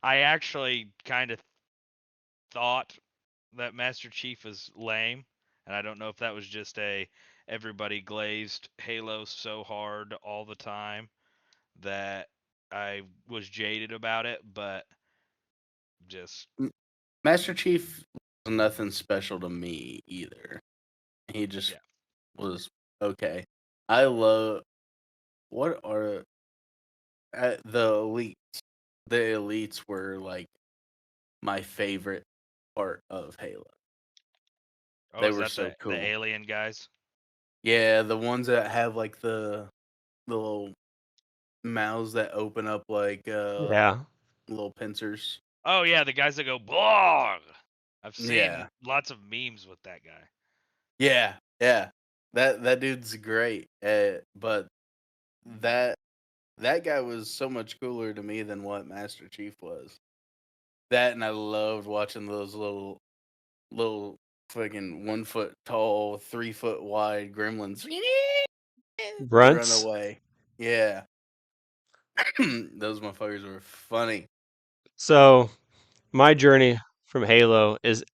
I actually kind of thought that Master Chief was lame, and I don't know if that was just a everybody glazed Halo so hard all the time that I was jaded about it, but just Master Chief was nothing special to me either. He just yeah. was okay. I love what are the elites. The elites were like my favorite part of Halo. Oh, They is were that so the cool. alien guys? Yeah, the ones that have like the little mouths that open up like Yeah. little pincers. Oh yeah, the guys that go blog. I've Yeah. seen lots of memes with that guy. Yeah. Yeah. That dude's great. But that that guy was so much cooler to me than what Master Chief was. That and I loved watching those little fucking 1 foot tall, 3 foot wide gremlins run Grunts. away. Yeah. Those motherfuckers were funny. So my journey from Halo is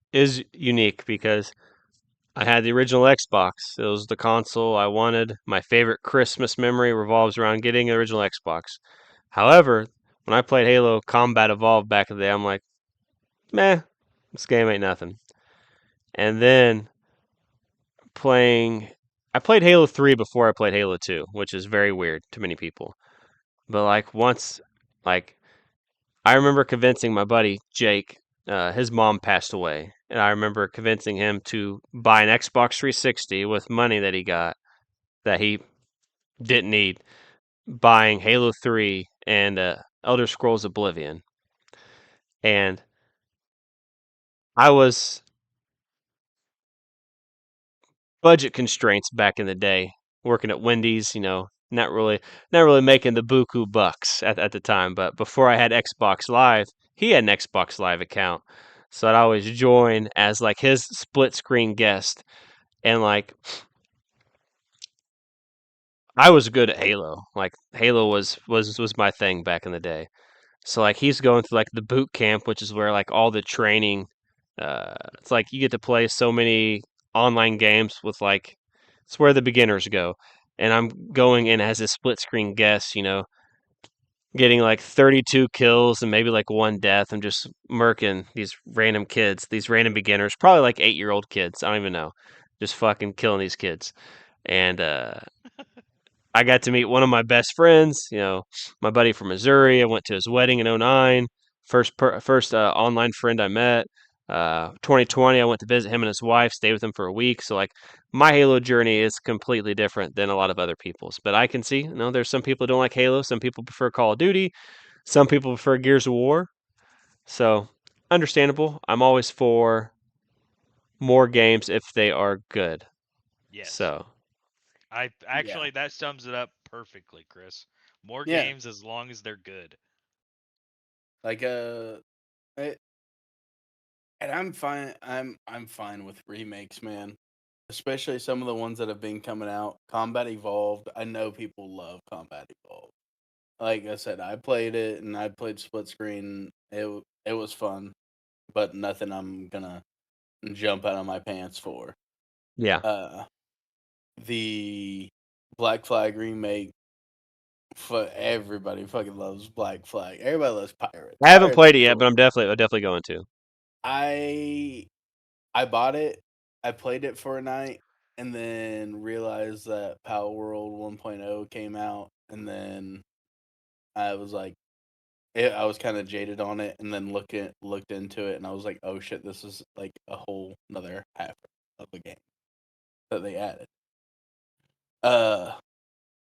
unique because I had the original Xbox. It was the console I wanted. My favorite Christmas memory revolves around getting the original Xbox. However, when I played Halo Combat Evolved back in the day, I'm like, meh, this game ain't nothing. And then playing, I played Halo 3 before I played Halo 2, which is very weird to many people. But like once, like I remember convincing my buddy Jake. His mom passed away, and I remember convincing him to buy an Xbox 360 with money that he got that he didn't need, buying Halo 3 and Elder Scrolls Oblivion. And I was budget constraints back in the day, working at Wendy's, not really making the buku bucks at the time. But before I had Xbox Live, he had an Xbox Live account. So I'd always join as like his split screen guest. And like I was good at Halo. Like Halo was my thing back in the day. So like he's going through like the boot camp, which is where like all the training. It's like you get to play so many online games with like it's where the beginners go, and I'm going in as a split screen guest. Getting like 32 kills and maybe like one death. I'm just murking these random kids, these random beginners, probably like 8-year-old kids. I don't even know, just fucking killing these kids. And I got to meet one of my best friends, my buddy from Missouri. I went to his wedding in '09. First online friend I met. 2020, I went to visit him and his wife, stayed with him for a week. So, like, my Halo journey is completely different than a lot of other people's. But I can see, there's some people who don't like Halo. Some people prefer Call of Duty. Some people prefer Gears of War. So, understandable. I'm always for more games if they are good. Yes. So, I Yeah. actually that sums it up perfectly, Chris. More Yeah. games as long as they're good. Like I- and I'm fine. I'm fine with remakes, man. Especially some of the ones that have been coming out. Combat Evolved. I know people love Combat Evolved. Like I said, I played it and I played split screen. It was fun, but nothing I'm gonna jump out of my pants for. yeah. Uh, the Black Flag remake. For everybody fucking loves Black Flag. Everybody loves pirates. I haven't Pirates played are it yet, but cool. I'm definitely going to. I I bought it. I played it for a night, and then realized that Power World 1.0 came out, and then I was like, I was kind of jaded on it, and then looked into it, and I was like, oh shit, this is like a whole another half of the game that they added. Uh,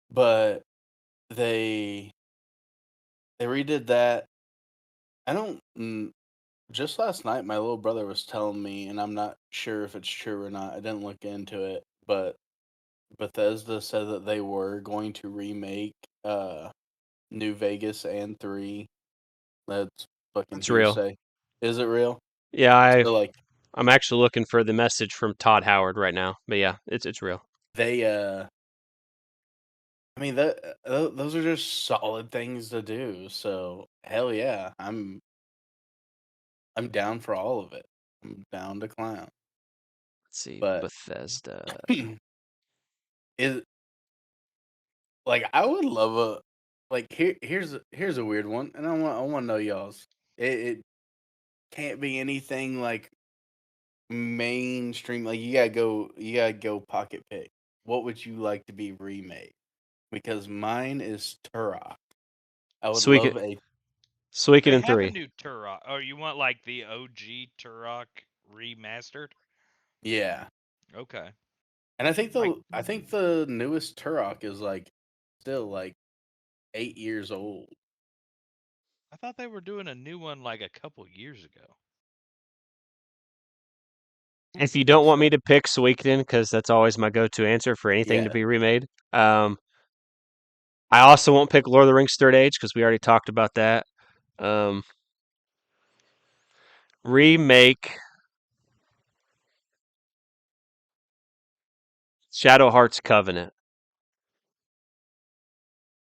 but they they redid that. I don't. Just last night, my little brother was telling me, and I'm not sure if it's true or not. I didn't look into it, but Bethesda said that they were going to remake New Vegas and 3. That's fucking It's real. hearsay. Is it real? Yeah, So like I'm actually looking for the message from Todd Howard right now. But yeah, it's real. they I mean that those are just solid things to do. So hell yeah, I'm down for all of it. I'm down to clown. Let's see, But Bethesda. is like I would love a like here's a weird one, and I want to know y'all's. It can't be anything like mainstream. Like you gotta go pocket pick. What would you like to be remade? Because mine is Turok. I would love a Suikoden They in have a 3. new Turok. Oh, you want like the OG Turok remastered? yeah. Okay. And I I think the newest Turok is like still like 8 years old. I thought they were doing a new one like a couple years ago. If you I think don't want me so. to pick Suikoden, because that's always my go-to answer for anything to Yeah. be remade, I also won't pick Lord of the Rings Third Age because we already talked about that. Um, remake Shadow Hearts Covenant.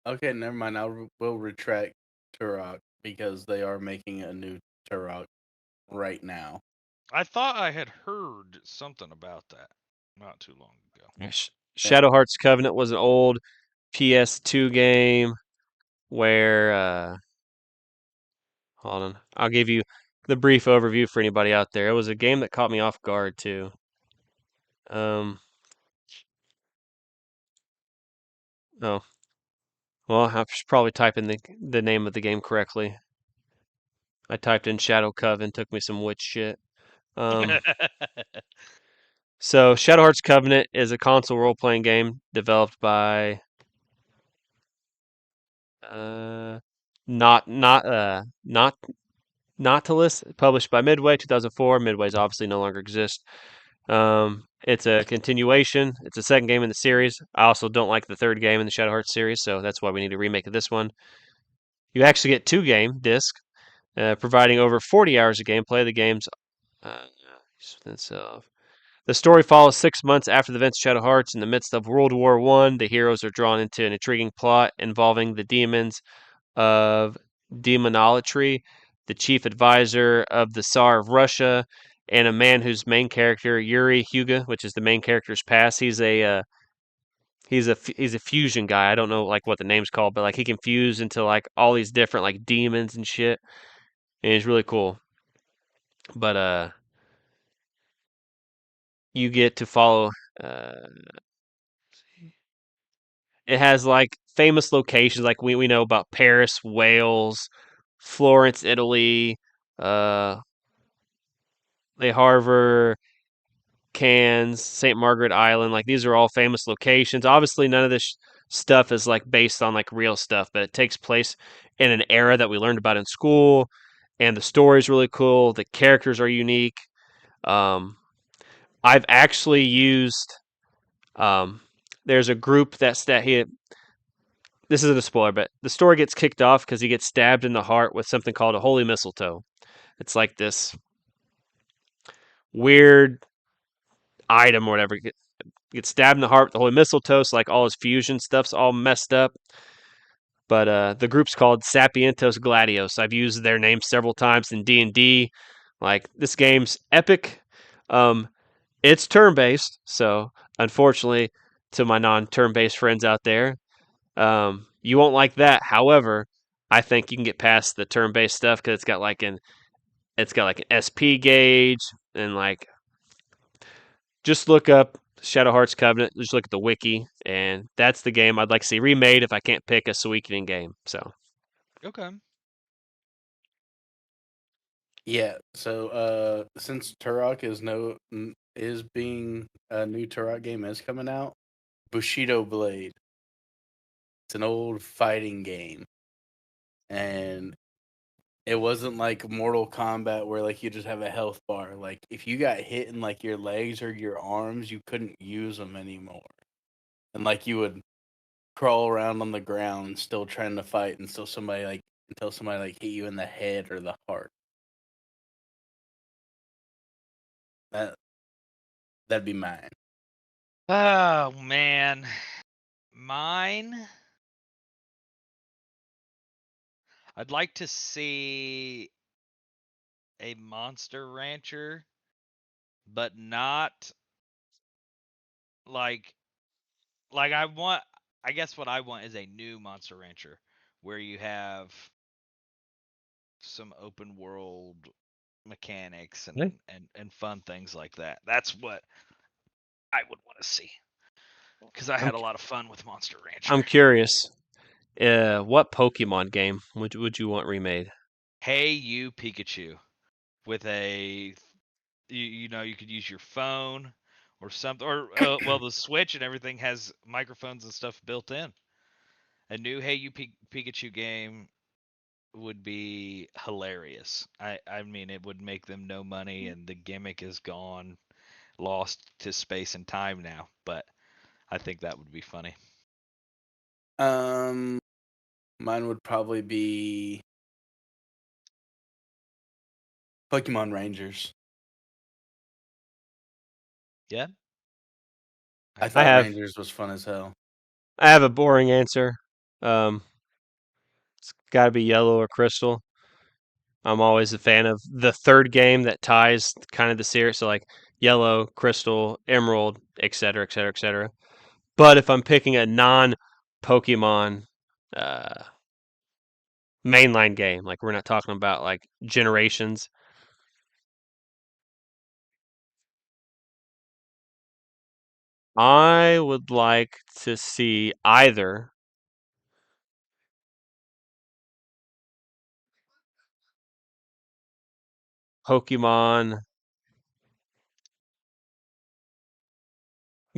Okay, never mind. Will retract Turok because they are making a new Turok right now. I thought I had heard something about that not too long ago. And Shadow Hearts Covenant was an old PS2 game where hold on, I'll give you the brief overview for anybody out there. It was a game that caught me off guard too. Um, oh, well, I should probably type in the name of the game correctly. I typed in Shadow Coven, took me some witch shit. Um, so Shadow Hearts Covenant is a console role-playing game developed by uh, not Nautilus, published by Midway, 2004. Midway's obviously no longer exist. It's a continuation. It's the second game in the series. I also don't like the third game in the Shadow Hearts series, so that's why we need a remake of this one. You actually get 2 game disc, providing over 40 hours of gameplay. The game's uh, itself. The story follows 6 months after the events of Shadow Hearts. In the midst of World War I, the heroes are drawn into an intriguing plot involving the demons of demonolatry, the chief advisor of the Tsar of Russia, and a man whose main character, Yuri Huga, which is the main character's past. He's a fusion guy. I don't know like what the name's called, but like he can fuse into like all these different like demons and shit. And he's really cool. But you get to follow. Uh, it has like famous locations, like we know about Paris, Wales, Florence, Italy, uh, Le Havre, Cannes, St. Margaret Island. Like these are all famous locations. Obviously, none of this stuff is like based on like real stuff, but it takes place in an era that we learned about in school, and the story is really cool. The characters are unique. Um, I've actually used. Um, there's a group that he. This isn't a spoiler, but the story gets kicked off because he gets stabbed in the heart with something called a holy mistletoe. It's like this weird item or whatever. Gets stabbed in the heart with the holy mistletoe, so like all his fusion stuff's all messed up. But the group's called Sapientos Gladios. I've used their name several times in D&D. Like this game's epic. Um, it's turn-based, so unfortunately, to my non-turn-based friends out there, you won't like that. However, I think you can get past the turn-based stuff because it's got like an SP gauge and like just look up Shadow Hearts Covenant. Just look at the wiki, and that's the game I'd like to see remade if I can't pick a Suikoden game. So Okay. yeah, so since Turok is being a new Turok game is coming out, Bushido Blade. It's an old fighting game, and it wasn't like Mortal Kombat where like you just have a health bar. Like if you got hit in like your legs or your arms, you couldn't use them anymore, and like you would crawl around on the ground still trying to fight until somebody like hit you in the head or the heart. That that'd be mine. Oh man. Mine. I'd like to see a Monster Rancher, but not like like I guess what I want is a new Monster Rancher where you have some open world mechanics Hey. and fun things like that. That's what I would want to see because I I'm had a lot of fun with Monster Rancher. I'm curious. What Pokemon game would you want remade? Hey, you Pikachu, with a you could use your phone or something, or well, the Switch and everything has microphones and stuff built in. A new Hey You Pikachu game would be hilarious. I mean, it would make them no money, and the gimmick is gone, lost to space and time now. But I think that would be funny. Mine would probably be Pokemon Rangers. Yeah, I I I thought agree. have Rangers was fun as hell. I have a boring answer. It's got to be Yellow or Crystal. I'm always a fan of the third game that ties kind of the series. So like Yellow, Crystal, Emerald, etc., etc., etc. But if I'm picking a non-Pokemon uh, mainline game, like we're not talking about like generations, I would like to see either Pokemon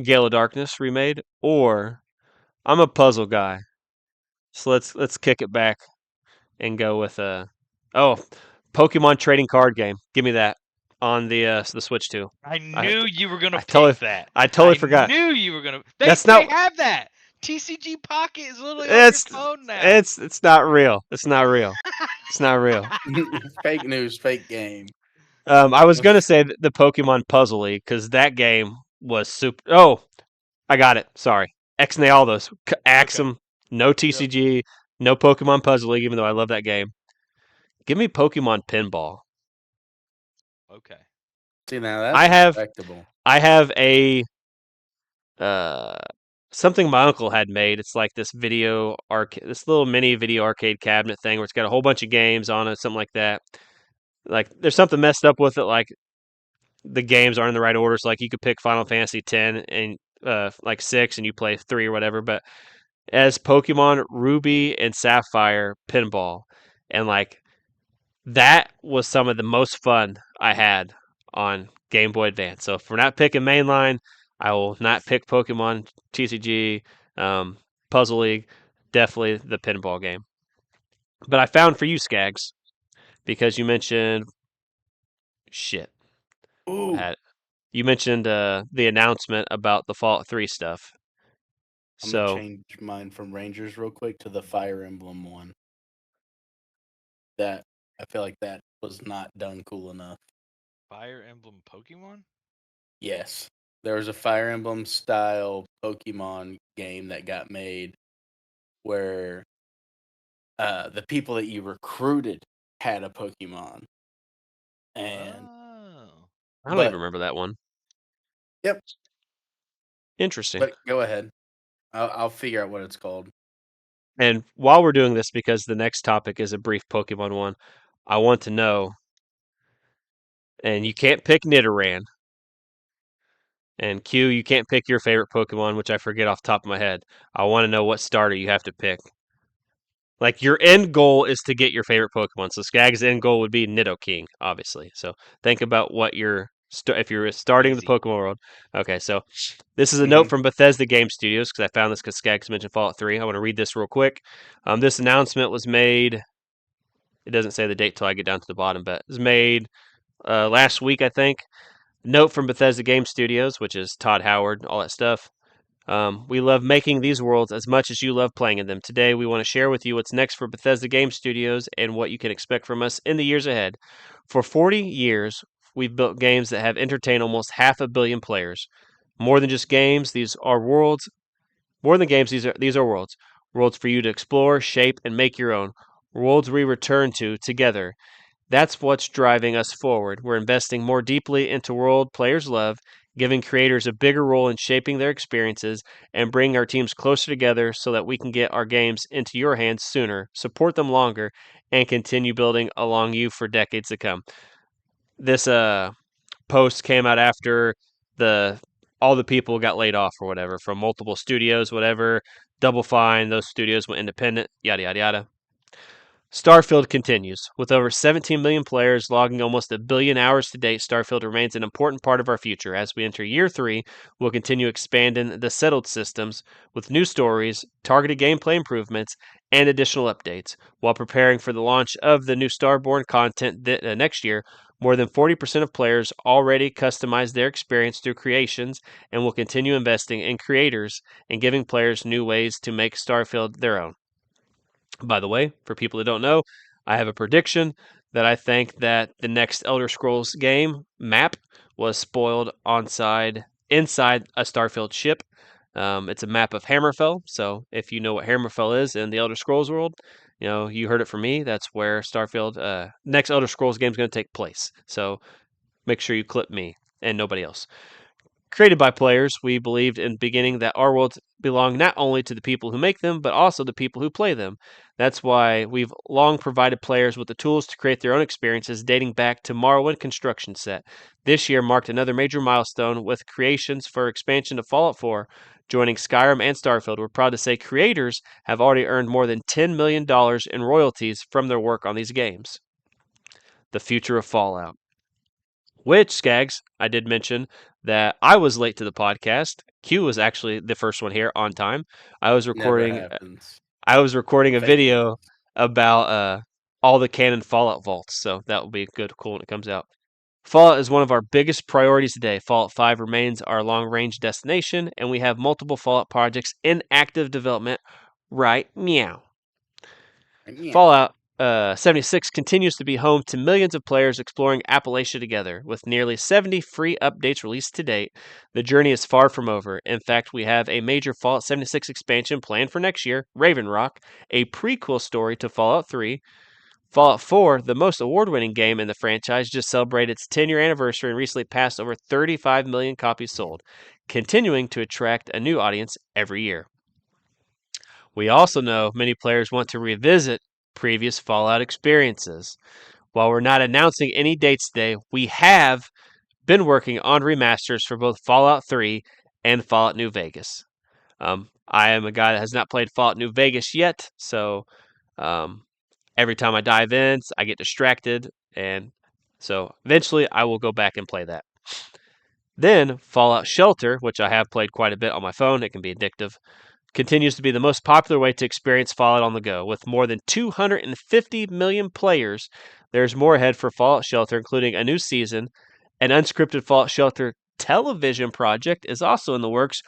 Gale of Darkness remade, or I'm a puzzle guy, so let's kick it back and go with oh, Pokemon trading card game. Give me that on the Switch too. I I knew you were gonna I totally pick that. I totally I forgot. knew you were gonna. That's They not have that. TCG Pocket is literally on your it's phone now. it's not real. It's not real. It's not real. Fake news, fake game. I was gonna say the Pokemon Puzzle League because that game was super. Oh, I got it. Sorry, Exnaldos, Okay. Axum, no Yep. TCG, no Pokemon Puzzle League. Even though I love that game, give me Pokemon Pinball. Okay. See, now I that's have respectable. I have a uh something my uncle had made. It's like this video arcade, this little mini video arcade cabinet thing where it's got a whole bunch of games on it, something like that. Like there's something messed up with it, like the games aren't in the right order. So like you could pick Final Fantasy 10 and like 6 and you play 3 or whatever. But as Pokemon Ruby and Sapphire pinball, and like that was some of the most fun I had on Game Boy Advance. So if we're not picking mainline, I will not pick Pokemon TCG, um, Puzzle League, definitely the pinball game. But I found for you, Skags, because you mentioned shit. I Ooh, had you mentioned the announcement about the Fallout 3 stuff. I'm gonna So change mine from Rangers real quick to the Fire Emblem one. That I feel like that was not done cool enough. Fire Emblem Pokemon? Yes, there was a Fire Emblem style Pokemon game that got made where the people that you recruited had a Pokemon, and Oh. I don't even but remember that one. yep, Interesting. but go ahead. I'll figure out what it's called. And while we're doing this, because the next topic is a brief Pokemon one, I want to know, and you can't pick Nidoran, and Q, you can't pick your favorite Pokemon, which I forget off the top of my head. I want to know what starter you have to pick. Like your end goal is to get your favorite Pokemon. So Skag's end goal would be Nidoking, obviously. So think about what if you're starting the Easy. Pokemon world. Okay, so this is a note Hmm. from Bethesda Game Studios because I found this because Skag's mentioned Fallout 3. I want to read this real quick. This announcement was made. It doesn't say the date till I get down to the bottom, but it was made last week, I think. Note from Bethesda Game Studios, which is Todd Howard, all that stuff. We love making these worlds as much as you love playing in them. Today, we want to share with you what's next for Bethesda Game Studios and what you can expect from us in the years ahead. For 40 years, we've built games that have entertained almost 500 million players. More than just games, these are worlds. More than games, these are worlds. Worlds for you to explore, shape, and make your own. Worlds we return to together. That's what's driving us forward. We're investing more deeply into world players love giving creators a bigger role in shaping their experiences and bringing our teams closer together so that we can get our games into your hands sooner, support them longer, and continue building along you for decades to come. This post came out after all the people got laid off or whatever from multiple studios, whatever, Double Fine, those studios went independent, yada, yada, yada. Starfield continues. With over 17 million players logging almost a billion hours to date, Starfield remains an important part of our future. As we enter year 3, we'll continue expanding the settled systems with new stories, targeted gameplay improvements, and additional updates. While preparing for the launch of the new Starborn content next year, more than 40% of players already customize their experience through creations, and will continue investing in creators and giving players new ways to make Starfield their own. By the way, for people who don't know, I have a prediction that I think that the next Elder Scrolls game map was spoiled inside a Starfield ship. It's a map of Hammerfell, so if you know what Hammerfell is in the Elder Scrolls world, you heard it from me. That's where Starfield next Elder Scrolls game is going to take place. So make sure you clip me and nobody else. Created by players, we believed in the beginning that our worlds belong not only to the people who make them, but also the people who play them. That's why we've long provided players with the tools to create their own experiences dating back to Morrowind Construction Set. This year marked another major milestone with creations for expansion of Fallout 4. Joining Skyrim and Starfield, we're proud to say creators have already earned more than $10 million in royalties from their work on these games. The future of Fallout. Which, Skaggs, I did mention that I was late to the podcast. Q was actually the first one here on time. I was Never recording. happens. I was recording a Fake video news. about all the canon Fallout vaults, so that will be good, cool when it comes out. Fallout is one of our biggest priorities today. Fallout 5 remains our long-range destination, and we have multiple Fallout projects in active development right meow. Yeah. Fallout 76 continues to be home to millions of players exploring Appalachia together. With nearly 70 free updates released to date, the journey is far from over. In fact, we have a major Fallout 76 expansion planned for next year, Raven Rock, a prequel story to Fallout 3. Fallout 4, the most award-winning game in the franchise, just celebrated its 10-year anniversary and recently passed over 35 million copies sold, continuing to attract a new audience every year. We also know many players want to revisit previous Fallout experiences. While we're not announcing any dates today, we have been working on remasters for both Fallout 3 and Fallout New Vegas. I am a guy that has not played Fallout New Vegas yet, so every time I dive in, I get distracted, and so eventually I will go back and play that. Then Fallout Shelter, which I have played quite a bit on my phone, it can be addictive, continues to be the most popular way to experience Fallout on the go. With more than 250 million players, there's more ahead for Fallout Shelter, including a new season. An unscripted Fallout Shelter television project is also in the works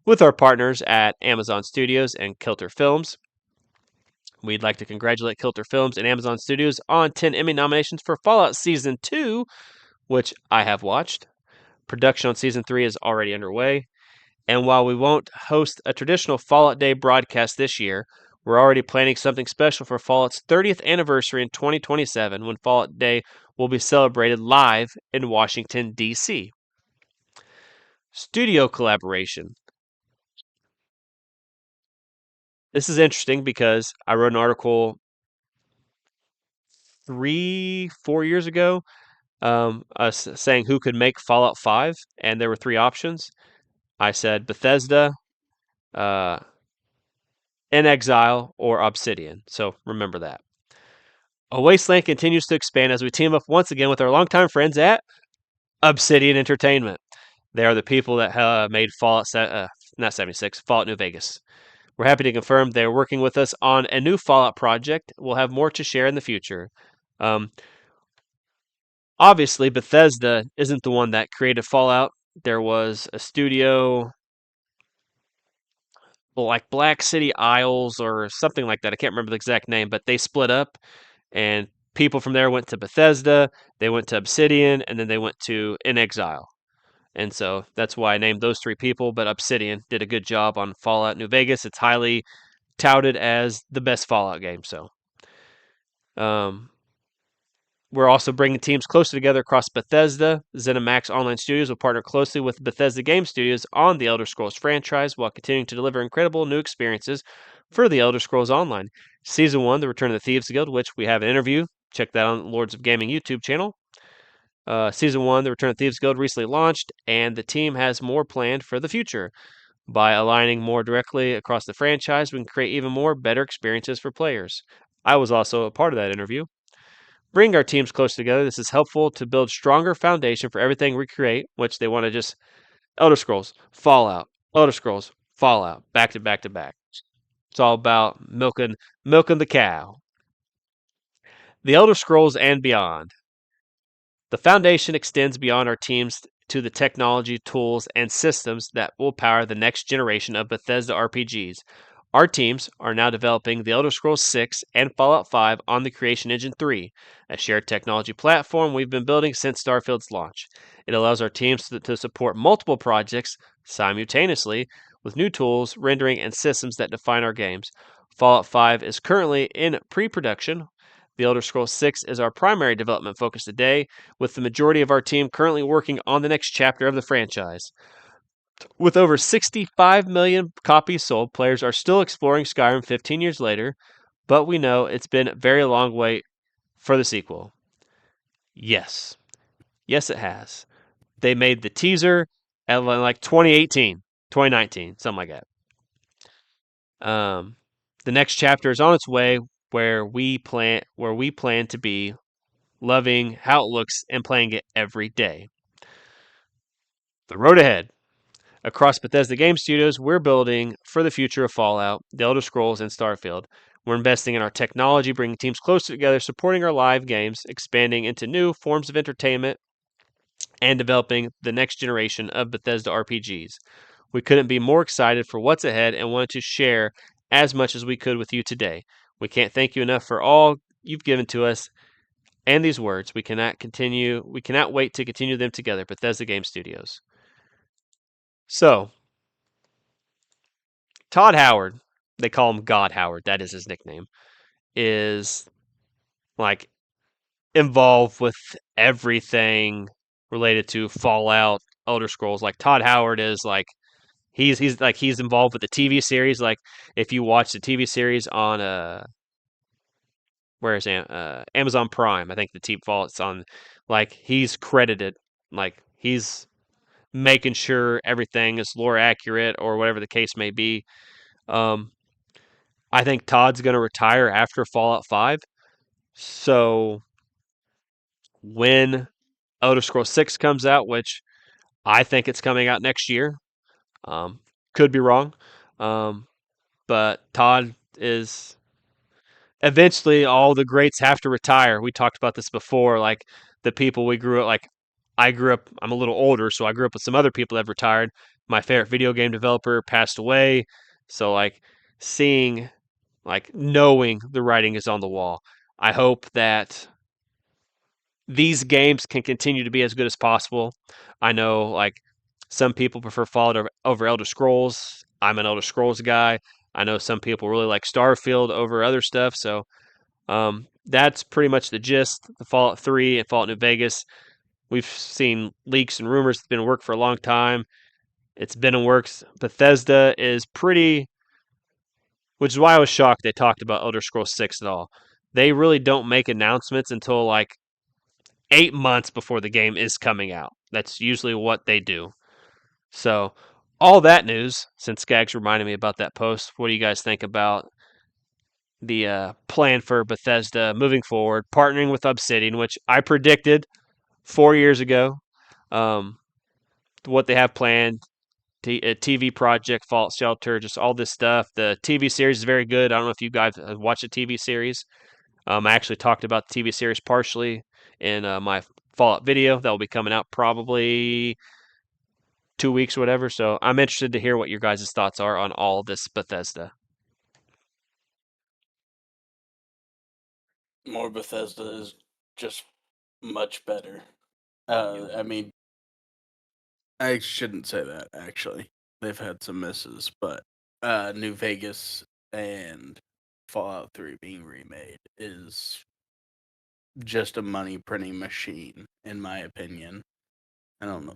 with our partners at Amazon Studios and Kilter Films. We'd like to congratulate Kilter Films and Amazon Studios on 10 Emmy nominations for Fallout Season 2, which I have watched. Production on Season 3 is already underway. And while we won't host a traditional Fallout Day broadcast this year, we're already planning something special for Fallout's 30th anniversary in 2027 when Fallout Day will be celebrated live in Washington, D.C. Studio collaboration. This is interesting because I wrote an article 3-4 years ago saying who could make Fallout 5, and there were 3 options. I said Bethesda, uh, In Exile, or Obsidian. So remember that. A Wasteland continues to expand as we team up once again with our longtime friends at Obsidian Entertainment. They are the people that made Fallout, not 76, Fallout New Vegas. We're happy to confirm they're working with us on a new Fallout project. We'll have more to share in the future. Obviously, Bethesda isn't the one that created Fallout. There was a studio like Black City Isles or something like that. I can't remember the exact name, but they split up, and people from there went to Bethesda, they went to Obsidian, and then they went to In Exile. And so that's why I named those 3 people, but Obsidian did a good job on Fallout New Vegas. It's highly touted as the best Fallout game, so. We're also bringing teams closer together across Bethesda. ZeniMax Online Studios will partner closely with Bethesda Game Studios on the Elder Scrolls franchise while continuing to deliver incredible new experiences for the Elder Scrolls Online. Season 1, The Return of the Thieves Guild, which we have an interview. Check that on Lords of Gaming YouTube channel. Season 1, The Return of the Thieves Guild recently launched, and the team has more planned for the future. By aligning more directly across the franchise, we can create even more better experiences for players. I was also a part of that interview. Bring our teams closer together. This is helpful to build stronger foundation for everything we create, which they want to just Elder Scrolls, Fallout, Elder Scrolls, Fallout, back to back to back. It's all about milking the cow. The Elder Scrolls and beyond. The foundation extends beyond our teams to the technology, tools, and systems that will power the next generation of Bethesda RPGs. Our teams are now developing The Elder Scrolls 6 and Fallout 5 on the Creation Engine 3, a shared technology platform we've been building since Starfield's launch. It allows our teams to support multiple projects simultaneously with new tools, rendering, and systems that define our games. Fallout 5 is currently in pre-production. The Elder Scrolls 6 is our primary development focus today, with the majority of our team currently working on the next chapter of the franchise. With over 65 million copies sold, players are still exploring Skyrim 15 years later, but we know it's been a very long wait for the sequel. Yes. Yes, it has. They made the teaser at like 2018, 2019, something like that. The next chapter is on its way where we plan to be loving how it looks and playing it every day. The road ahead. Across Bethesda Game Studios, we're building for the future of Fallout, The Elder Scrolls, and Starfield. We're investing in our technology, bringing teams closer together, supporting our live games, expanding into new forms of entertainment, and developing the next generation of Bethesda RPGs. We couldn't be more excited for what's ahead and wanted to share as much as we could with you today. We can't thank you enough for all you've given to us and these words. We cannot wait to continue them together. Bethesda Game Studios. So, Todd Howard, they call him God Howard, that is his nickname, is like involved with everything related to Fallout, Elder Scrolls. Like Todd Howard is like he's involved with the TV series. Like if you watch the TV series on where is Amazon Prime, I think the TV Fallout's on. Like he's credited, like he's making sure everything is lore accurate or whatever the case may be. I think Todd's going to retire after Fallout 5. So when Elder Scrolls 6 comes out, which I think it's coming out next year, could be wrong, but Todd is eventually all the greats have to retire. We talked about this before, like the people we grew up like. I'm a little older, so I grew up with some other people that have retired. My favorite video game developer passed away, so like seeing like knowing the writing is on the wall. I hope that these games can continue to be as good as possible. I know like some people prefer Fallout over Elder Scrolls. I'm an Elder Scrolls guy. I know some people really like Starfield over other stuff. So that's pretty much the gist. The Fallout 3 and Fallout New Vegas. We've seen leaks and rumors. It's been in work for a long time. It's been in works. Bethesda is pretty, which is why I was shocked they talked about Elder Scrolls 6 at all. They really don't make announcements until like 8 months before the game is coming out. That's usually what they do. So, all that news, since Skaggs reminded me about that post, what do you guys think about the plan for Bethesda moving forward, partnering with Obsidian, which I predicted 4 years ago, what they have planned, a TV project, Fallout Shelter, just all this stuff. The TV series is very good. I don't know if you guys have watched the TV series. I actually talked about the TV series partially in my Fallout video that will be coming out probably 2 weeks or whatever. So I'm interested to hear what your guys' thoughts are on all this Bethesda. More Bethesda is just much better. I mean, I shouldn't say that actually. They've had some misses, but New Vegas and Fallout 3 being remade is just a money printing machine, in my opinion. I don't know.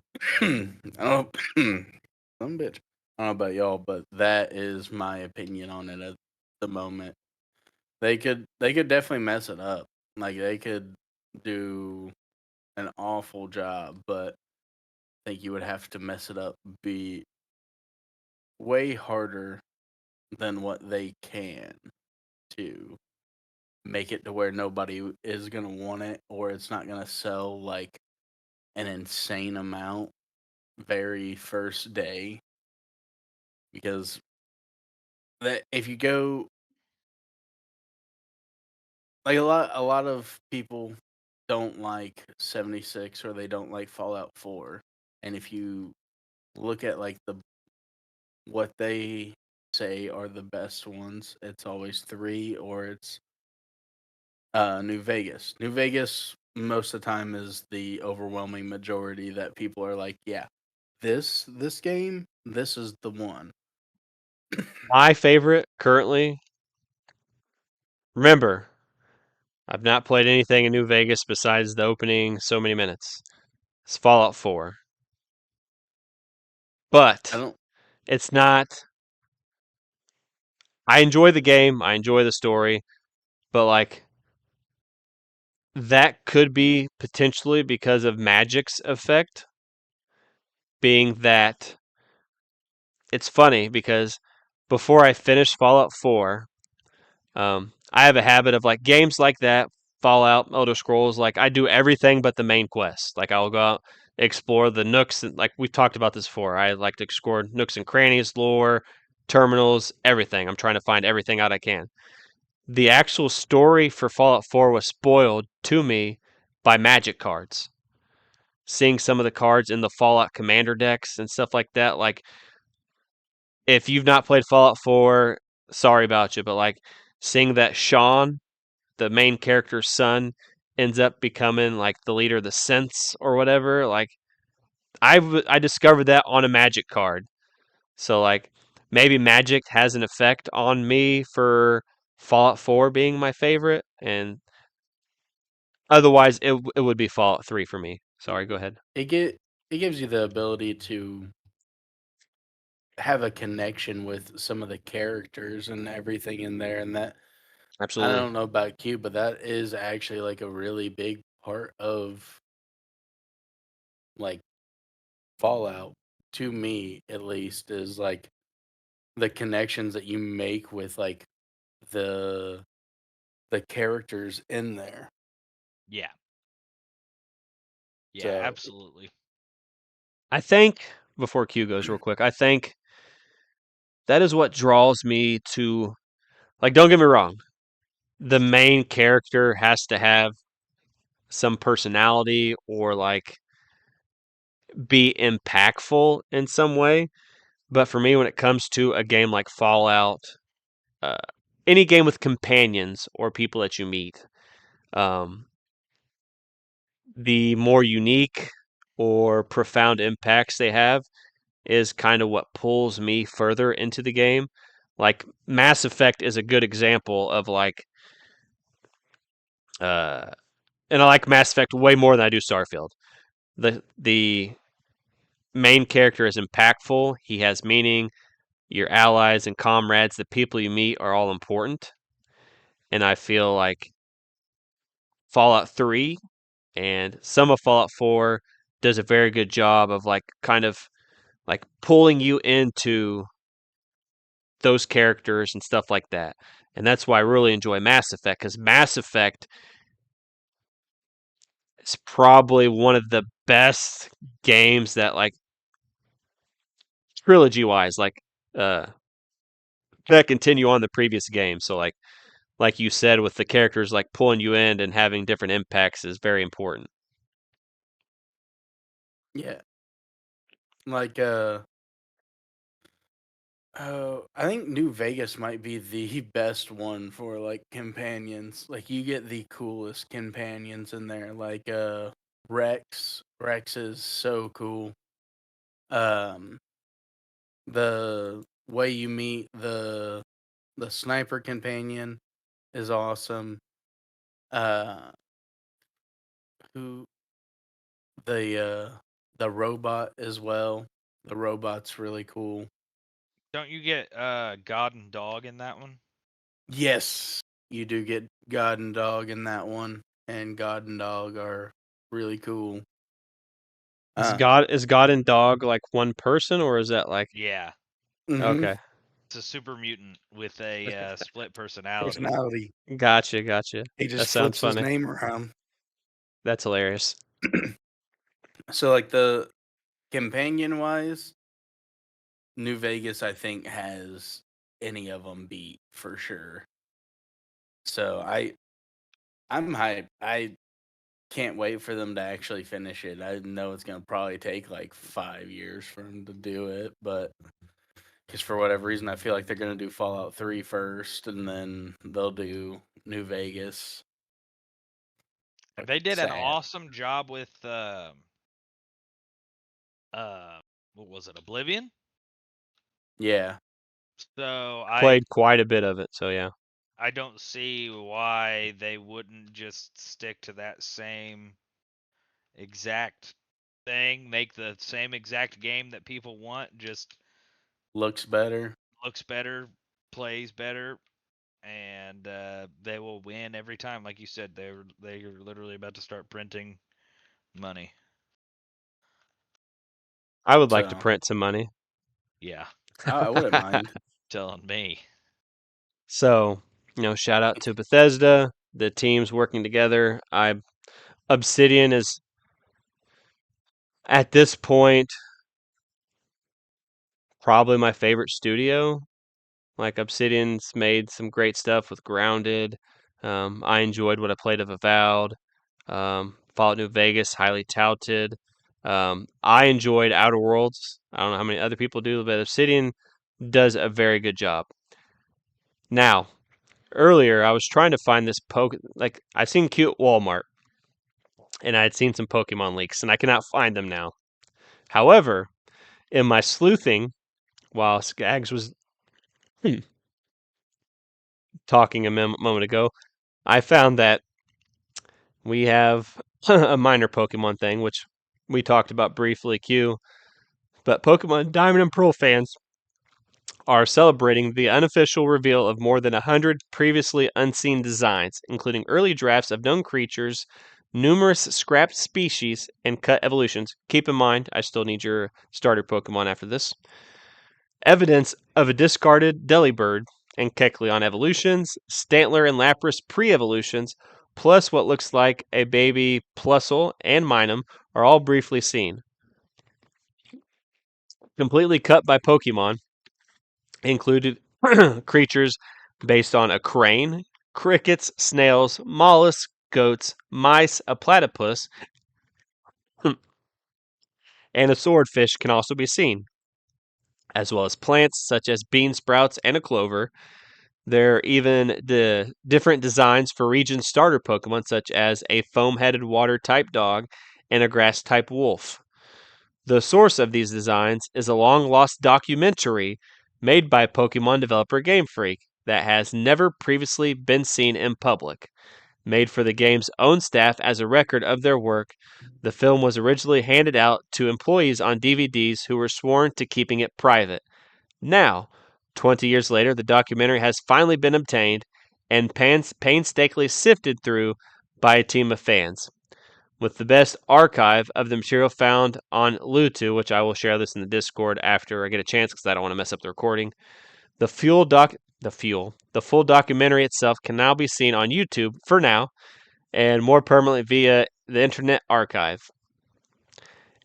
I don't. Some bitch. I don't know about y'all, but that is my opinion on it at the moment. They could definitely mess it up. Like they could do an awful job, but I think you would have to mess it up be way harder than what they can to make it to where nobody is gonna want it or it's not gonna sell like an insane amount very first day because that if you go like a lot of people don't like 76 or they don't like Fallout 4. And if you look at like the what they say are the best ones, it's always 3 or it's New Vegas. New Vegas most of the time is the overwhelming majority that people are like, yeah, this game, this is the one. My favorite currently, remember, I've not played anything in New Vegas besides the opening so many minutes. It's Fallout 4. I But don't it's not. I enjoy the game, I enjoy the story, but like that could be potentially because of Magic's effect, being that it's funny because before I finished Fallout 4, I have a habit of like games like that, Fallout, Elder Scrolls, like I do everything but the main quest. Like I'll go out, explore the nooks, and like we've talked about this before. I like to explore nooks and crannies, lore, terminals, everything. I'm trying to find everything out I can. The actual story for Fallout 4 was spoiled to me by Magic cards. Seeing some of the cards in the Fallout Commander decks and stuff like that, like if you've not played Fallout 4, sorry about you, but like seeing that Sean, the main character's son, ends up becoming like the leader of the Synths or whatever, like I discovered that on a Magic card. So like maybe Magic has an effect on me for Fallout 4 being my favorite, and otherwise it would be Fallout 3 for me. Sorry, go ahead. it gives you the ability to have a connection with some of the characters and everything in there and that I Absolutely. don't know about Q, but that is actually like a really big part of like Fallout to me at least is like the connections that you make with like the the characters in there. Yeah. Yeah, So absolutely. I think before Q goes real quick, I think that is what draws me to like don't get me wrong, the main character has to have some personality or like be impactful in some way. But for me, when it comes to a game like Fallout, uh, any game with companions or people that you meet, um, the more unique or profound impacts they have is kind of what pulls me further into the game. Like Mass Effect is a good example of like, uh, and I like Mass Effect way more than I do Starfield. The main character is impactful. He has meaning. Your allies and comrades, the people you meet, are all important. And I feel like Fallout 3 and some of Fallout 4 does a very good job of like kind of like pulling you into those characters and stuff like that. And that's why I really enjoy Mass Effect because Mass Effect is probably one of the best games that like trilogy wise, uh that continue on the previous game. So like you said, with the characters like pulling you in and having different impacts is very important. yeah, like oh, I think New Vegas might be the best one for like companions. Like you get the coolest companions in there. Like Rex. Rex is so cool. Um the way you meet the sniper companion is awesome. Uh who the robot as well. The robot's really cool. Don't you get God and Dog in that one? Yes, you do get God and Dog in that one, and God and Dog are really cool. Is God and Dog like one person, or is that like Yeah. Mhm. okay? It's a super mutant with a split personality. Personality. Gotcha. He That just sounds flips his funny. name around. That's hilarious. So, like, the companion wise, New Vegas, I think, has any of them beat for sure. So I'm hyped. I can't wait for them to actually finish it. I know it's gonna probably take like 5 years for them to do it, but because for whatever reason, I feel like they're gonna do Fallout 3 first, and then they'll do New Vegas. They did an Sad. awesome job with what was it, Oblivion? Yeah. So Played quite a bit of it, so yeah. I don't see why they wouldn't just stick to that same exact thing, make the same exact game that people want, just Looks better. looks better, plays better, and they will win every time. Like you said, they're literally about to start printing money. I would like to So print some money. Yeah, I wouldn't mind. telling me. So, shout out to Bethesda, the teams working together. Obsidian is at this point probably my favorite studio. Like Obsidian's made some great stuff with Grounded. I enjoyed what I played of Avowed. Fallout New Vegas, highly touted. I enjoyed Outer Worlds. I don't know how many other people do, but Obsidian does a very good job. Now, earlier I was trying to find this like I've seen cute Walmart, and I had seen some Pokemon leaks, and I cannot find them now. However, in my sleuthing, while Skaggs was talking a moment ago, I found that we have a minor Pokemon thing, which we talked about briefly, Q. But Pokemon Diamond and Pearl fans are celebrating the unofficial reveal of more than 100 previously unseen designs, including early drafts of known creatures, numerous scrapped species, and cut evolutions. Keep in mind, I still need your starter Pokemon after this. Evidence of a discarded Delibird and Kecleon evolutions, Stantler and Lapras pre-evolutions, plus what looks like a baby Plusle and Minun are all briefly seen. Completely cut by Pokemon included creatures based on a crane, crickets, snails, mollusks, goats, mice, a platypus, and a swordfish can also be seen, as well as plants such as bean sprouts and a clover. There are even the different designs for region starter Pokemon, such as a foam-headed water type dog and a grass type wolf. The source of these designs is a long-lost documentary made by Pokemon developer Game Freak that has never previously been seen in public. Made for the game's own staff as a record of their work, the film was originally handed out to employees on DVDs who were sworn to keeping it private. Now, 20 years later, the documentary has finally been obtained and painstakingly sifted through by a team of fans. With the best archive of the material found on Lutu, which I will share this in the Discord after I get a chance because I don't want to mess up the recording. The full documentary itself can now be seen on YouTube for now, and more permanently via the Internet Archive.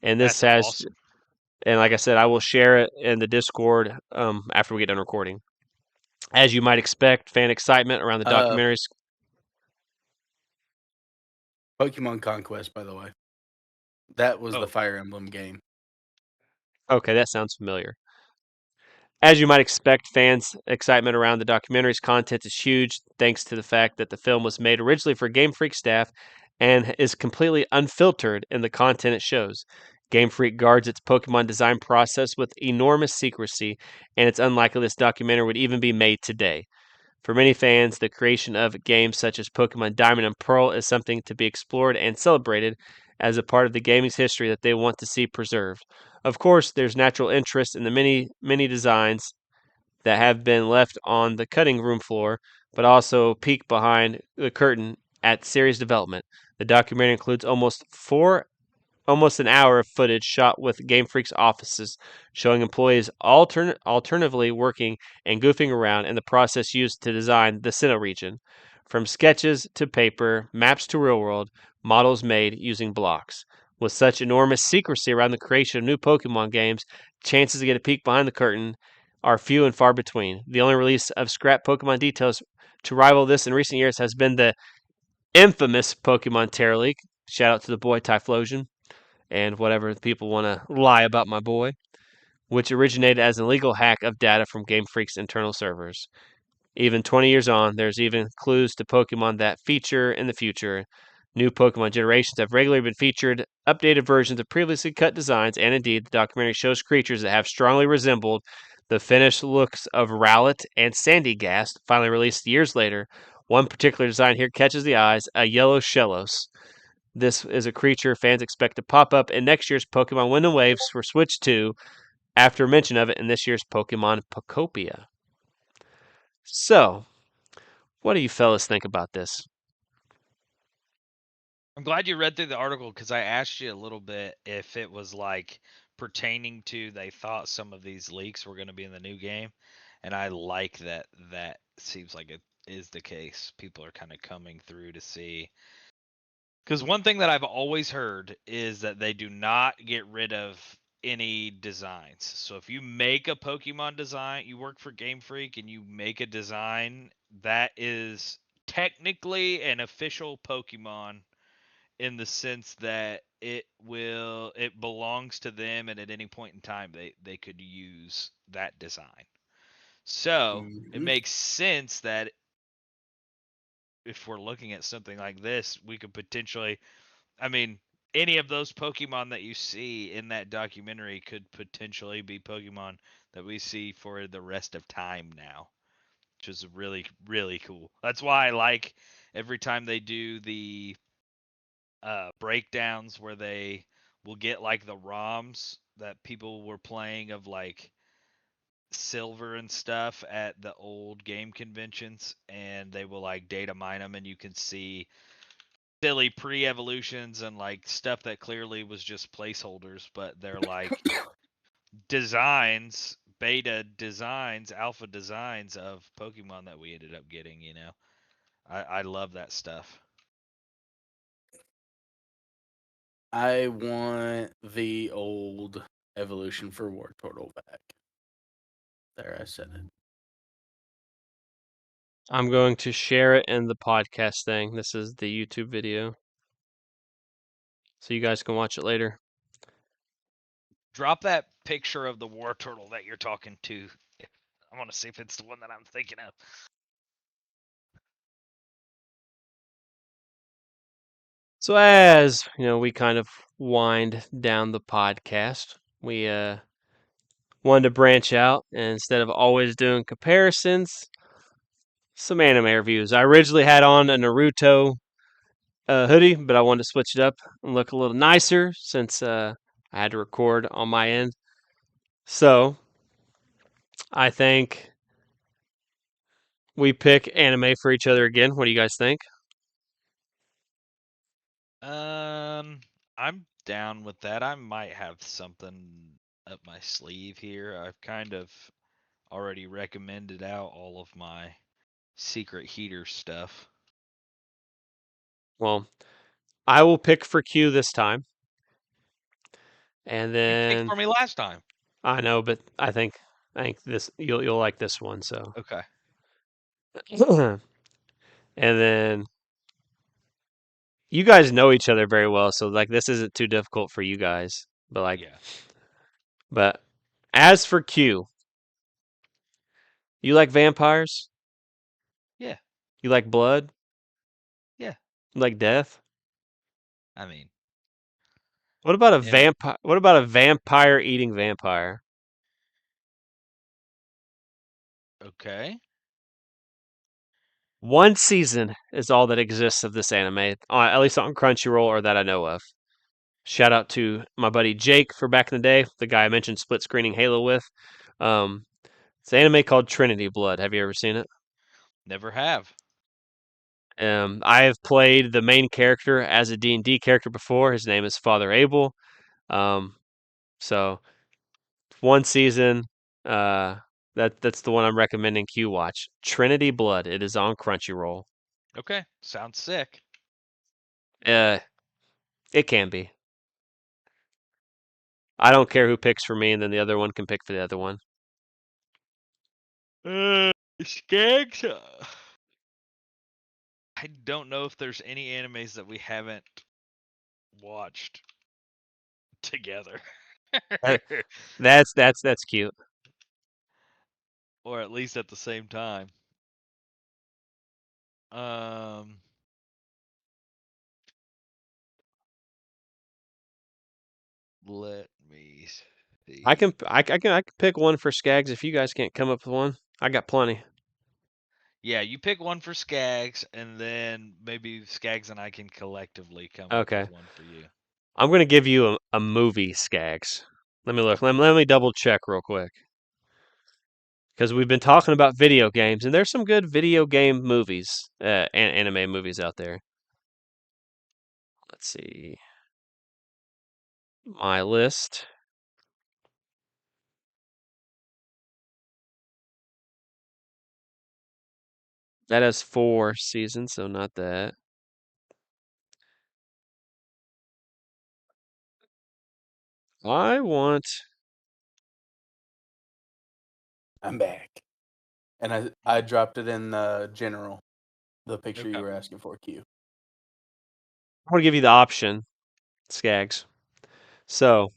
And this That's has, awesome. and like I said, I will share it in the Discord after we get done recording. As you might expect, fan excitement around the documentaries. Pokemon Conquest, by the way. That was Oh. the Fire Emblem game. Okay, that sounds familiar. As you might expect, fans' excitement around the documentary's content is huge, thanks to the fact that the film was made originally for Game Freak staff and is completely unfiltered in the content it shows. Game Freak guards its Pokemon design process with enormous secrecy, and it's unlikely this documentary would even be made today. For many fans, the creation of games such as Pokemon Diamond and Pearl is something to be explored and celebrated as a part of the gaming's history that they want to see preserved. Of course, there's natural interest in the many designs that have been left on the cutting room floor, but also peek behind the curtain at series development. The documentary includes almost an hour of footage shot with Game Freak's offices, showing employees alternatively working and goofing around in the process used to design the Sinnoh region. From sketches to paper, maps to real world, models made using blocks. With such enormous secrecy around the creation of new Pokemon games, chances to get a peek behind the curtain are few and far between. The only release of scrap Pokemon details to rival this in recent years has been the infamous Pokemon Terror Leak. Shout out to the boy Typhlosion and whatever people want to lie about my boy, which originated as an illegal hack of data from Game Freak's internal servers. Even 20 years on, there's even clues to Pokemon that feature in the future. New Pokemon generations have regularly been featured updated versions of previously cut designs, and indeed, the documentary shows creatures that have strongly resembled the finished looks of Rowlet and Sandygast, finally released years later. One particular design here catches the eyes, a yellow Shellos. This is a creature fans expect to pop up in next year's Pokemon Wind and Waves for Switch 2 after mention of it in this year's Pokemon Pocopia. So, what do you fellas think about this? I'm glad you read through the article because I asked you a little bit if it was like pertaining to they thought some of these leaks were going to be in the new game, and I like that that seems like it is the case. People are kind of coming through to see. Because one thing that I've always heard is that they do not get rid of any designs. So if you make a Pokemon design, you work for Game Freak and you make a design, that is technically an official Pokemon in the sense that it belongs to them, and at any point in time they could use that design. So it Mhm. makes sense that if we're looking at something like this, we could potentially, I mean, any of those Pokemon that you see in that documentary could potentially be Pokemon that we see for the rest of time now, which is really, really cool. That's why I like every time they do the breakdowns where they will get like the ROMs that people were playing of like Silver and stuff at the old game conventions, and they will like data mine them, and you can see silly pre-evolutions and like stuff that clearly was just placeholders, but they're like designs, beta designs, alpha designs of Pokemon that we ended up getting. I love that stuff. I want the old evolution for War Turtle back. There, I said it. I'm going to share it in the podcast thing. This is the YouTube video. So you guys can watch it later. Drop that picture of the War Turtle that you're talking to. I want to see if it's the one that I'm thinking of. So as, we kind of wind down the podcast, we wanted to branch out, and instead of always doing comparisons, some anime reviews. I originally had on a Naruto hoodie, but I wanted to switch it up and look a little nicer since I had to record on my end. So I think we pick anime for each other again. What do you guys think? I'm down with that. I might have something up my sleeve here. I've kind of already recommended out all of my secret heater stuff. Well, I will pick for Q this time, and You picked then for me last time. I know, but I think this you'll like this one. So, Okay. and then you guys know each other very well, so like this isn't too difficult for you guys. Yeah. But as for Q, you like vampires? Yeah. You like blood? Yeah. You like death? I mean, What about a and vampire? What about a vampire eating vampire? okay. One season is all that exists of this anime, at least on Crunchyroll or that I know of. Shout out to my buddy Jake for back in the day, the guy I mentioned split screening Halo with. It's an anime called Trinity Blood. Have you ever seen it? Never have. I have played the main character as a D&D character before. His name is Father Abel. So one season. That's the one I'm recommending Q watch. Trinity Blood. It is on Crunchyroll. Okay, sounds sick. It can be. I don't care who picks for me, and then the other one can pick for the other one. Skags. I don't know if there's any animes that we haven't watched together. That's cute. Or at least at the same time. Let me see. I can pick one for Skags if you guys can't come up with one. I got plenty. Yeah, you pick one for Skags, and then maybe Skags and I can collectively come up Okay. with one for you. I'm gonna give you a movie, Skags. Let me look. Let me double check real quick. Because we've been talking about video games, and there's some good video game movies, anime movies out there. Let's see. My list. That has 4 seasons, so not that. I want. I'm back, and I dropped it in the general, the picture you Okay. were asking for, Q. I want to give you the option, Skags. So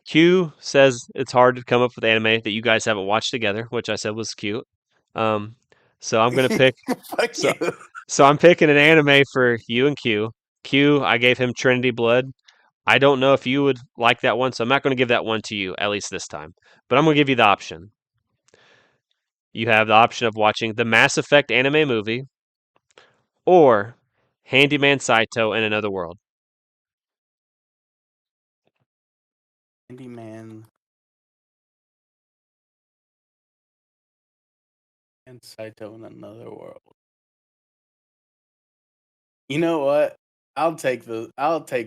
Q says it's hard to come up with anime that you guys haven't watched together, which I said was cute. So I'm gonna pick. Fuck So you. so I'm picking an anime for you and Q. Q, I gave him Trinity Blood. I don't know if you would like that one, so I'm not going to give that one to you, at least this time. But I'm going to give you the option. You have the option of watching the Mass Effect anime movie or Handyman Saito in Another World. Handyman and Saito in Another World. You know what? I'll take the